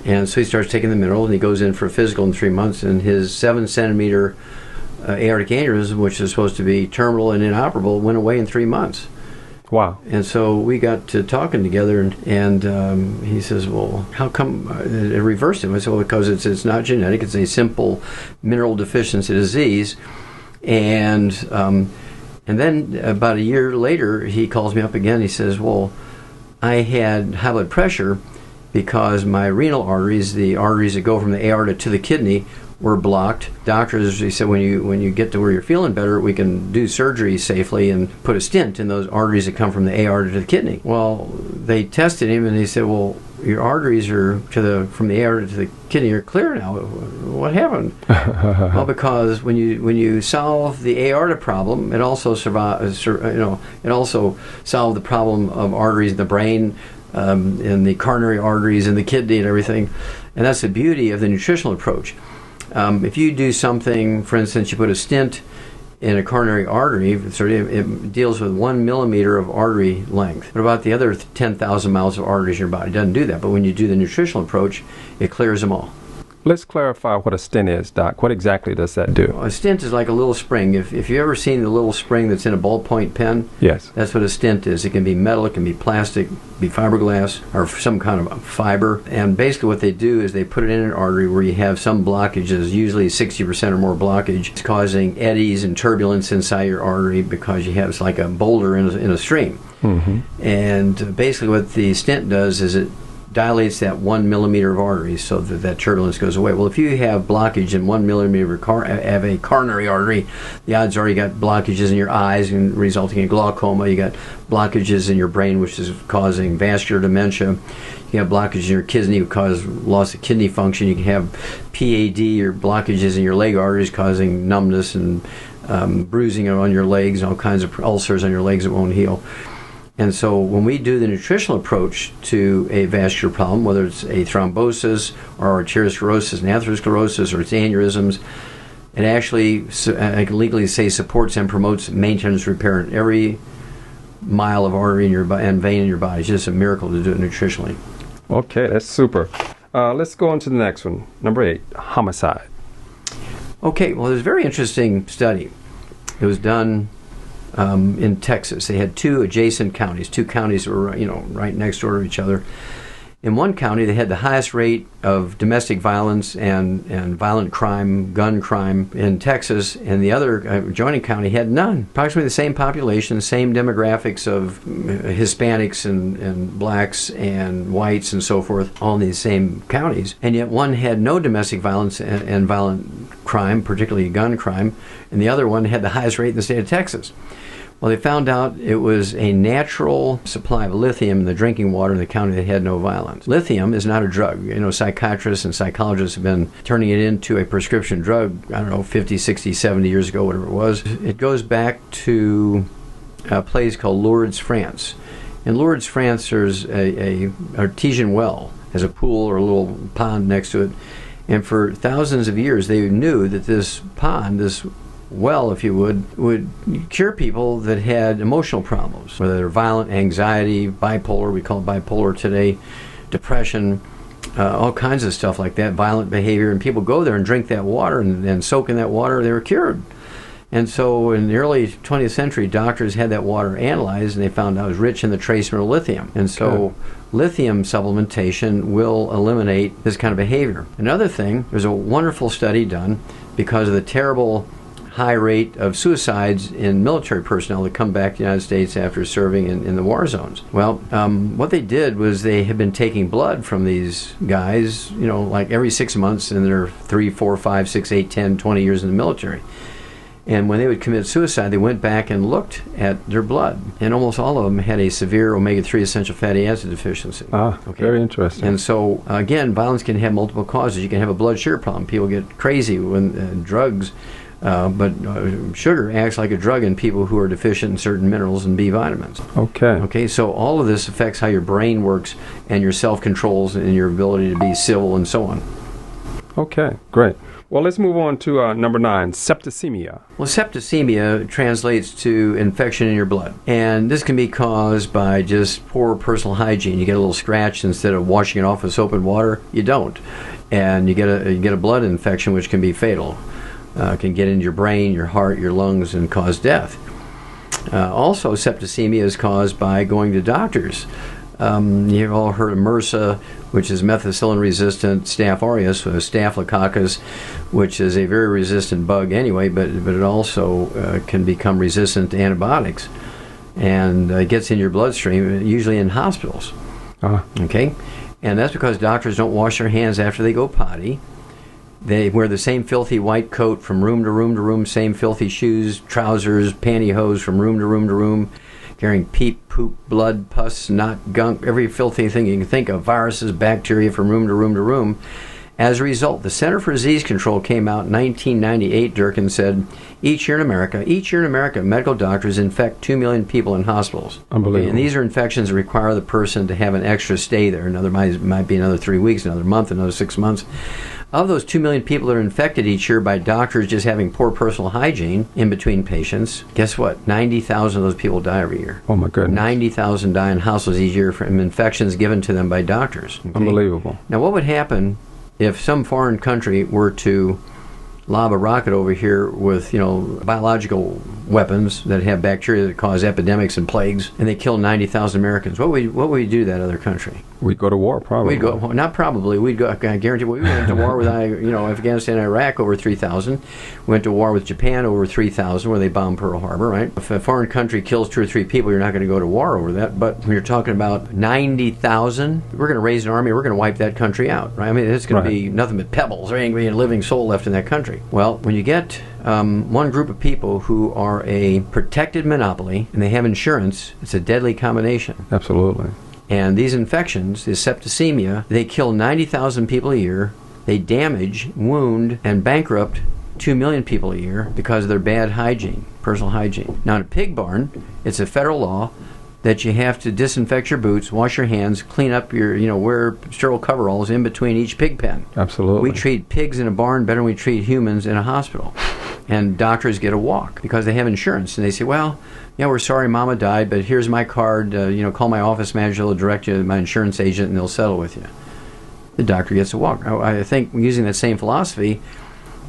And so he starts taking the minerals, and he goes in for a physical in 3 months, and his 7 centimeter aortic aneurysm, which is supposed to be terminal and inoperable, went away in 3 months. Wow. And so we got to talking together, and he says, well, how come it reversed him? I said, well, because it's not genetic. It's a simple mineral deficiency disease. And then about a year later, he calls me up again. He says, well, I had high blood pressure because my renal arteries, the arteries that go from the aorta to the kidney, were blocked. Doctors, he said, when you get to where you're feeling better, we can do surgery safely and put a stent in those arteries that come from the aorta to the kidney. Well, they tested him and they said, well, your arteries are from the aorta to the kidney are clear now. What happened? Well, because when you solve the aorta problem, it also it also solved the problem of arteries in the brain, and the coronary arteries in the kidney and everything. And that's the beauty of the nutritional approach. If you do something, for instance, you put a stent in a coronary artery, it deals with 1 millimeter of artery length. What about the other 10,000 miles of arteries in your body? It doesn't do that. But when you do the nutritional approach, it clears them all. Let's clarify what a stent is, Doc. What exactly does that do? A stent is like a little spring. If you've ever seen the little spring that's in a ballpoint pen, yes, that's what a stent is. It can be metal, it can be plastic, be fiberglass, or some kind of fiber. And basically what they do is they put it in an artery where you have some blockages, usually 60% or more blockage. It's causing eddies and turbulence inside your artery because you have, it's like a boulder in a stream. Mm-hmm. And basically what the stent does is it dilates that 1 millimeter of artery so that turbulence goes away. Well, if you have blockage in 1 millimeter of a coronary artery, the odds are you got blockages in your eyes and resulting in glaucoma. You got blockages in your brain, which is causing vascular dementia. You have blockages in your kidney, which cause loss of kidney function. You can have PAD or blockages in your leg arteries causing numbness and bruising on your legs, all kinds of ulcers on your legs that won't heal. And so when we do the nutritional approach to a vascular problem, whether it's a thrombosis or arteriosclerosis and atherosclerosis or it's aneurysms, it actually, I can legally say, supports and promotes maintenance repair in every mile of artery in your and vein in your body. It's just a miracle to do it nutritionally. Okay, that's super. Let's go on to the next one. Number 8, homicide. Okay, well, there's a very interesting study. It was done in Texas. They had two adjacent counties. Two counties that were, right next door to each other. In one county, they had the highest rate of domestic violence and violent crime, gun crime in Texas, and the other adjoining county had none. Approximately the same population, same demographics of Hispanics and blacks and whites and so forth, all in these same counties. And yet one had no domestic violence and violent crime, particularly gun crime, and the other one had the highest rate in the state of Texas. Well, they found out it was a natural supply of lithium in the drinking water in the county that had no violence. Lithium is not a drug. Psychiatrists and psychologists have been turning it into a prescription drug, 50, 60, 70 years ago, whatever it was. It goes back to a place called Lourdes, France. In Lourdes, France, there's a artesian well, has a pool or a little pond next to it. And for thousands of years, they knew that this pond, this well, if you would cure people that had emotional problems, whether they're violent, anxiety, bipolar, we call it bipolar today, depression, all kinds of stuff like that, violent behavior. And people go there and drink that water and soak in that water, they were cured. And so in the early 20th century, doctors had that water analyzed and they found out it was rich in the trace mineral lithium. And so lithium supplementation will eliminate this kind of behavior. Another thing, there's a wonderful study done because of the terrible high rate of suicides in military personnel that come back to the United States after serving in the war zones. Well, what they did was they had been taking blood from these guys, like every 6 months in their 3, 4, 5, 6, 8, 10, 20 years in the military. And when they would commit suicide, they went back and looked at their blood. And almost all of them had a severe omega-3 essential fatty acid deficiency. Very interesting. And so, again, violence can have multiple causes. You can have a blood sugar problem. People get crazy when drugs, but sugar acts like a drug in people who are deficient in certain minerals and B vitamins. Okay, so all of this affects how your brain works and your self-controls and your ability to be civil and so on. Okay, great. Well, let's move on to number 9, septicemia. Well, septicemia translates to infection in your blood. And this can be caused by just poor personal hygiene. You get a little scratch, instead of washing it off with soap and water, you don't. And you get a blood infection, which can be fatal. can get into your brain, your heart, your lungs, and cause death. Also, septicemia is caused by going to doctors. You've all heard of MRSA, which is methicillin-resistant Staph aureus, Staphylococcus, which is a very resistant bug anyway, but it also can become resistant to antibiotics, and it gets in your bloodstream, usually in hospitals. Okay, and that's because doctors don't wash their hands after they go potty. They wear the same filthy white coat from room to room to room, same filthy shoes, trousers, pantyhose from room to room to room, carrying peep, poop, blood, pus, snot, gunk, every filthy thing you can think of, viruses, bacteria from room to room to room. As a result, the Center for Disease Control came out in 1998, Dirk, and said, each year in America, medical doctors infect 2 million people in hospitals. Unbelievable. Okay, and these are infections that require the person to have an extra stay there. Might be another 3 weeks, another month, another 6 months. Of those 2 million people that are infected each year by doctors just having poor personal hygiene in between patients, guess what? 90,000 of those people die every year. Oh, my goodness. 90,000 die in hospitals each year from infections given to them by doctors. Okay? Unbelievable. Now, what would happen if some foreign country were to lob a rocket over here with, biological weapons that have bacteria that cause epidemics and plagues, and they kill 90,000 Americans? What would we do to that other country? We'd go to war, probably. We'd go, well, not probably. We'd go. I guarantee. We went to war with, Afghanistan, and Iraq, over 3,000. We went to war with Japan, over 3,000, where they bombed Pearl Harbor. Right. If a foreign country kills 2 or 3 people, you're not going to go to war over that. But when you're talking about 90,000, we're going to raise an army. We're going to wipe that country out. Right. I mean, it's going to be nothing but pebbles. There ain't going to be a living soul left in that country. Well, when you get one group of people who are a protected monopoly and they have insurance, it's a deadly combination. Absolutely. And these infections, this septicemia, they kill 90,000 people a year. They damage, wound, and bankrupt 2 million people a year because of their bad hygiene, personal hygiene. Now, in a pig barn, it's a federal law that you have to disinfect your boots, wash your hands, clean up your, wear sterile coveralls in between each pig pen. Absolutely. We treat pigs in a barn better than we treat humans in a hospital. And doctors get a walk because they have insurance. And they say, well, yeah, we're sorry Mama died, but here's my card. Call my office manager. They'll direct you to my insurance agent, and they'll settle with you. The doctor gets a walk. I think using that same philosophy,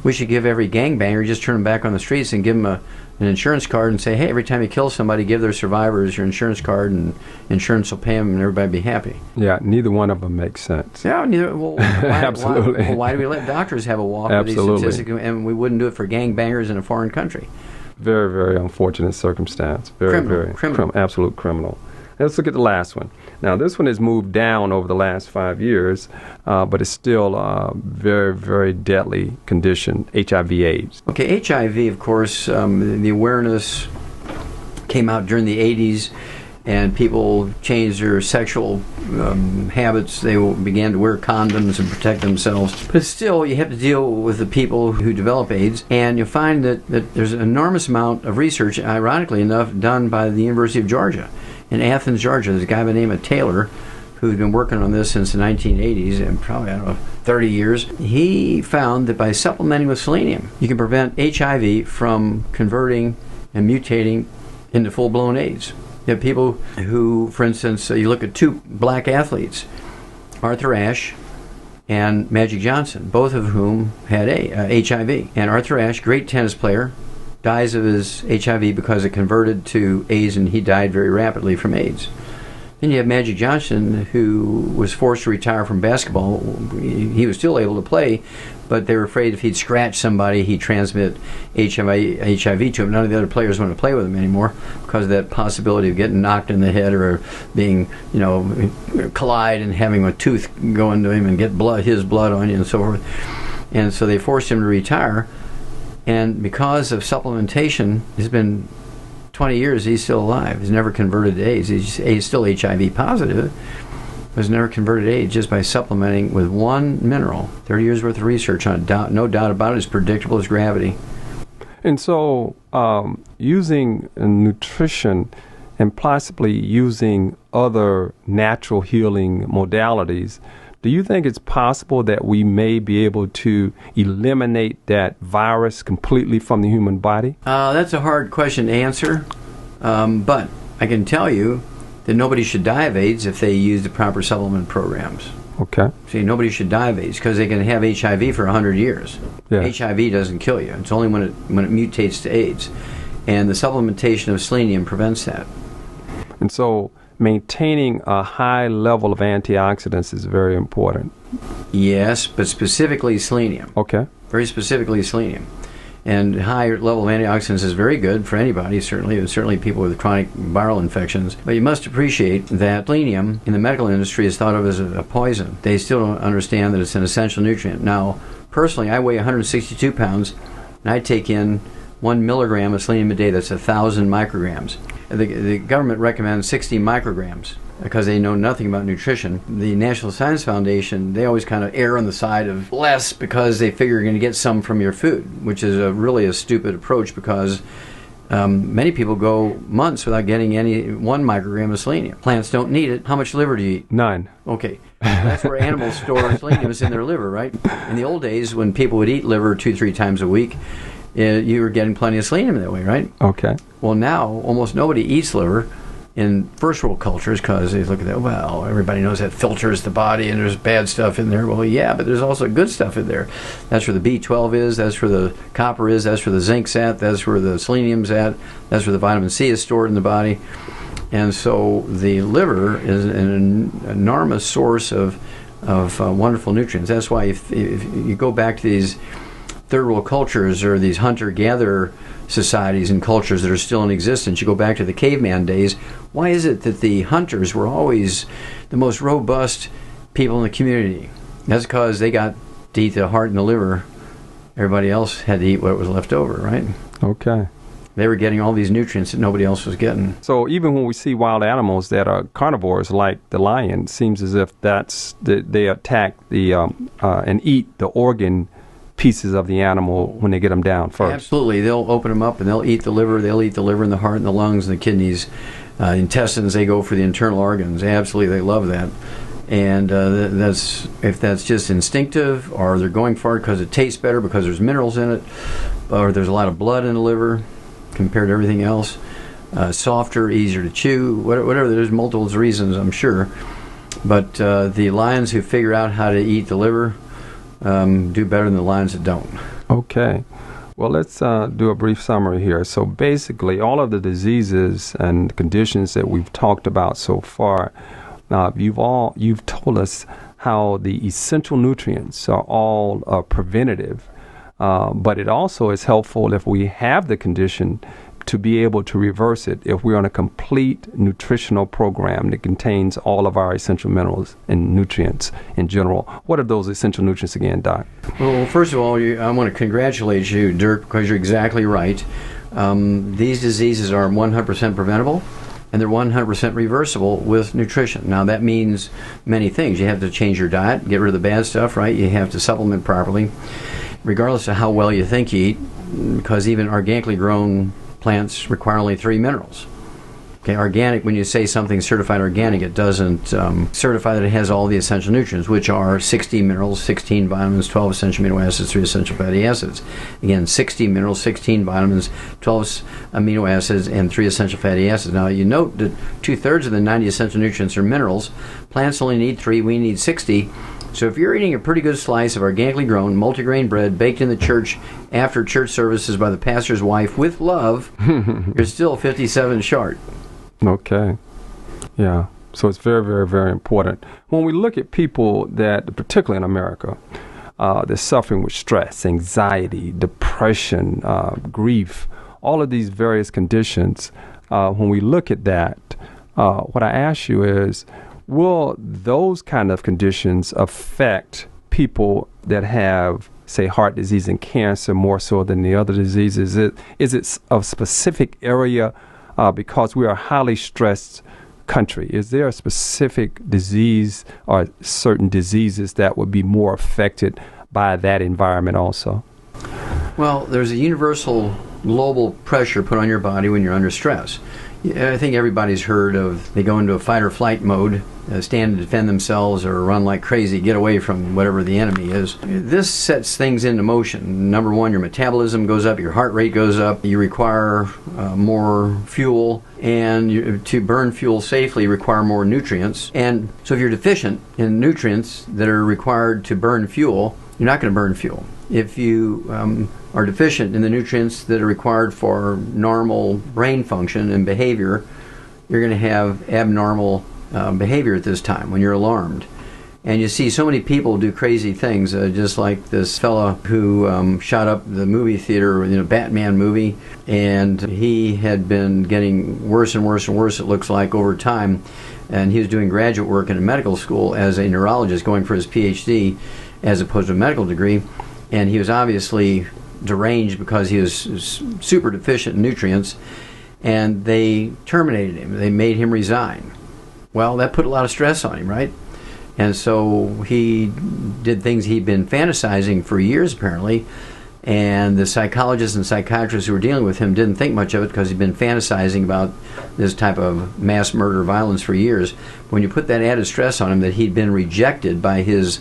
we should give every gangbanger, just turn them back on the streets and give them an insurance card and say, hey, every time you kill somebody, give their survivors your insurance card, and insurance will pay them, and everybody be happy. Yeah, neither one of them makes sense. Yeah, neither. Well, Absolutely. Why do we let doctors have a walk with these statistics, and we wouldn't do it for gangbangers in a foreign country? Very, very unfortunate circumstance. Very criminal. Absolute criminal. Let's look at the last one. Now, this one has moved down over the last 5 years, but it's still a very, very deadly condition, HIV/AIDS. Okay, HIV, of course, the awareness came out during the 80s, and people changed their sexual habits. They began to wear condoms and protect themselves. But still, you have to deal with the people who develop AIDS, and you'll find that there's an enormous amount of research, ironically enough, done by the University of Georgia. In Athens, Georgia, there's a guy by the name of Taylor who's been working on this since the 1980s, and probably, 30 years. He found that by supplementing with selenium, you can prevent HIV from converting and mutating into full-blown AIDS. You have people who, for instance, you look at 2 black athletes, Arthur Ashe and Magic Johnson, both of whom had HIV. And Arthur Ashe, great tennis player, dies of his HIV because it converted to AIDS, and he died very rapidly from AIDS. Then you have Magic Johnson, who was forced to retire from basketball. He was still able to play, but they were afraid if he'd scratch somebody, he'd transmit HIV to him. None of the other players wanted to play with him anymore because of that possibility of getting knocked in the head or being, collide and having a tooth go into him and get his blood on you and so forth. And so they forced him to retire. And because of supplementation, it's been 20 years, he's still alive. He's never converted to AIDS. He's still HIV positive, but he's never converted to AIDS just by supplementing with one mineral. 30 years worth of research on it. No doubt about it. It's predictable as gravity. And so using nutrition and possibly using other natural healing modalities, do you think it's possible that we may be able to eliminate that virus completely from the human body? That's a hard question to answer, but I can tell you that nobody should die of AIDS if they use the proper supplement programs. Okay. See, nobody should die of AIDS because they can have HIV for 100 years. Yeah. HIV doesn't kill you. It's only when it mutates to AIDS. And the supplementation of selenium prevents that. And so maintaining a high level of antioxidants is very important. Yes, but specifically selenium. Okay. Very specifically selenium. And high level of antioxidants is very good for anybody, certainly people with chronic viral infections. But you must appreciate that selenium in the medical industry is thought of as a poison. They still don't understand that it's an essential nutrient. Now, personally, I weigh 162 pounds, and I take in 1 milligram of selenium a day. That's 1,000 micrograms. The government recommends 60 micrograms because they know nothing about nutrition. The National Science Foundation, they always kind of err on the side of less because they figure you're going to get some from your food, which is really a stupid approach because many people go months without getting any 1 microgram of selenium. Plants don't need it. How much liver do you eat? None. Okay. That's where animals store selenium is in their liver, right? In the old days, when people would eat liver 2-3 times a week, you were getting plenty of selenium that way, right? Okay. Well, now almost nobody eats liver in first world cultures because they look at that, well, everybody knows that filters the body and there's bad stuff in there. Well, yeah, but there's also good stuff in there. That's where the B12 is, that's where the copper is, that's where the zinc's at, that's where the selenium's at, that's where the vitamin C is stored in the body. And so the liver is an enormous source of wonderful nutrients. That's why if you go back to these third world cultures or these hunter-gatherer societies and cultures that are still in existence, you go back to the caveman days, why is it that the hunters were always the most robust people in the community? That's because they got to eat the heart and the liver. Everybody else had to eat what was left over, right? Okay. They were getting all these nutrients that nobody else was getting. So even when we see wild animals that are carnivores, like the lion, it seems as if they attack and eat the organ pieces of the animal when they get them down first. Absolutely. They'll open them up and they'll eat the liver. They'll eat the liver and the heart and the lungs and the kidneys, intestines. They go for the internal organs. Absolutely, they love that. And if that's just instinctive, or they're going for it because it tastes better because there's minerals in it, or there's a lot of blood in the liver compared to everything else, softer, easier to chew, whatever. There's multiple reasons, I'm sure. But the lions who figure out how to eat the liver do better than the lions that don't. Okay. Well, let's do a brief summary here. So basically, all of the diseases and conditions that we've talked about so far, you've told us how the essential nutrients are all preventative, but it also is helpful if we have the condition to be able to reverse it if we're on a complete nutritional program that contains all of our essential minerals and nutrients in general. What are those essential nutrients again, Doc? Well, first of all, I want to congratulate you, Dirk, because you're exactly right. These diseases are 100% preventable, and they're 100% reversible with nutrition. Now, that means many things. You have to change your diet, get rid of the bad stuff, right? You have to supplement properly, regardless of how well you think you eat, because even organically grown plants require only 3 minerals. Okay, organic, when you say something certified organic, it doesn't certify that it has all the essential nutrients, which are 60 minerals, 16 vitamins, 12 essential amino acids, 3 essential fatty acids. Again, 60 minerals, 16 vitamins, 12 amino acids, and 3 essential fatty acids. Now, you note that 2/3 of the 90 essential nutrients are minerals. Plants only need 3, we need 60. So if you're eating a pretty good slice of organically grown, multigrain bread baked in the church after church services by the pastor's wife with love, you're still 57 short. Okay. Yeah. So it's very, very, very important. When we look at people that, particularly in America, they're suffering with stress, anxiety, depression, grief, all of these various conditions, when we look at that, what I ask you is, will those kind of conditions affect people that have, say, heart disease and cancer more so than the other diseases? Is it a specific area because we are a highly stressed country? Is there a specific disease or certain diseases that would be more affected by that environment also? Well, there's a universal global pressure put on your body when you're under stress. Yeah, I think everybody's heard of they go into a fight or flight mode, stand to defend themselves or run like crazy, get away from whatever the enemy is. This sets things into motion. Number one, your metabolism goes up, your heart rate goes up, you require more fuel, and to burn fuel safely you require more nutrients. And so if you're deficient in nutrients that are required to burn fuel, you're not going to burn fuel. If you are deficient in the nutrients that are required for normal brain function and behavior, you're going to have abnormal behavior at this time when you're alarmed. And you see so many people do crazy things, just like this fella who shot up the movie theater in a Batman movie, and he had been getting worse and worse and worse, it looks like, over time. And he was doing graduate work in a medical school as a neurologist, going for his PhD as opposed to a medical degree. And he was obviously deranged because he was super deficient in nutrients, and they terminated him. They made him resign. Well, that put a lot of stress on him, right? And so he did things he'd been fantasizing for years, apparently, and the psychologists and psychiatrists who were dealing with him didn't think much of it because he'd been fantasizing about this type of mass murder violence for years. When you put that added stress on him that he'd been rejected by his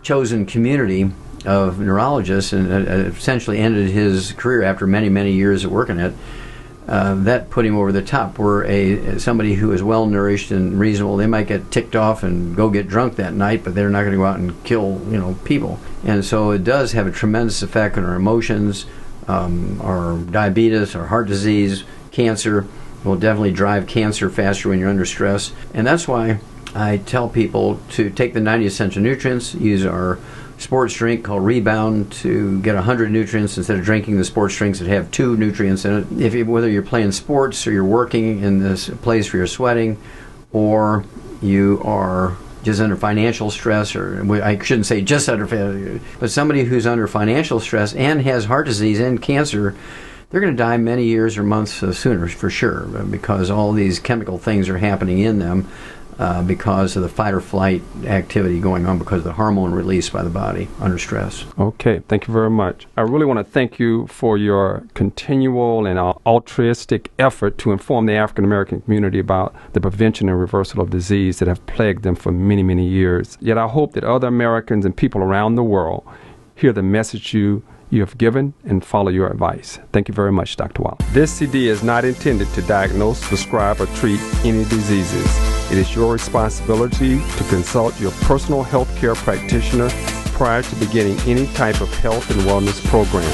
chosen community of neurologists and essentially ended his career after many, many years of working it, that put him over the top. Where somebody who is well nourished and reasonable, they might get ticked off and go get drunk that night, but they're not going to go out and kill people. And so it does have a tremendous effect on our emotions, our diabetes, our heart disease, cancer. It will definitely drive cancer faster when you're under stress. And that's why I tell people to take the 90 essential nutrients, use our sports drink called Rebound to get 100 nutrients instead of drinking the sports drinks that have 2 nutrients in it. Whether you're playing sports or you're working in this place where you're sweating, or you are just under financial stress, or I shouldn't say just under, but somebody who's under financial stress and has heart disease and cancer, they're going to die many years or months sooner for sure, because all these chemical things are happening in them. Because of the fight or flight activity going on, because of the hormone released by the body under stress. Okay, thank you very much. I really want to thank you for your continual and altruistic effort to inform the African American community about the prevention and reversal of disease that have plagued them for many, many years. Yet I hope that other Americans and people around the world hear the message you have given and follow your advice. Thank you very much, Dr. Wallach. This CD is not intended to diagnose, prescribe, or treat any diseases. It is your responsibility to consult your personal health care practitioner prior to beginning any type of health and wellness program.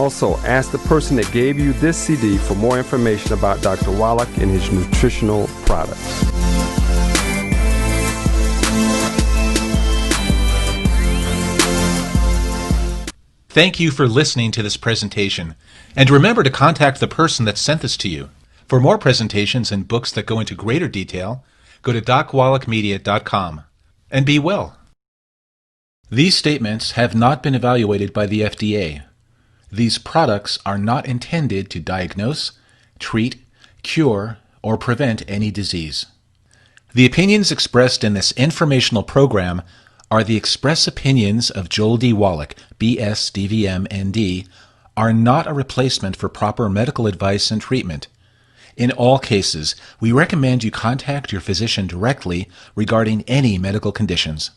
Also, ask the person that gave you this CD for more information about Dr. Wallach and his nutritional products. Thank you for listening to this presentation, and remember to contact the person that sent this to you. For more presentations and books that go into greater detail, go to docwallachmedia.com, and be well. These statements have not been evaluated by the FDA. These products are not intended to diagnose, treat, cure, or prevent any disease. The opinions expressed in this informational program are the express opinions of Joel D. Wallach, B.S., DVM, ND, are not a replacement for proper medical advice and treatment. In all cases, we recommend you contact your physician directly regarding any medical conditions.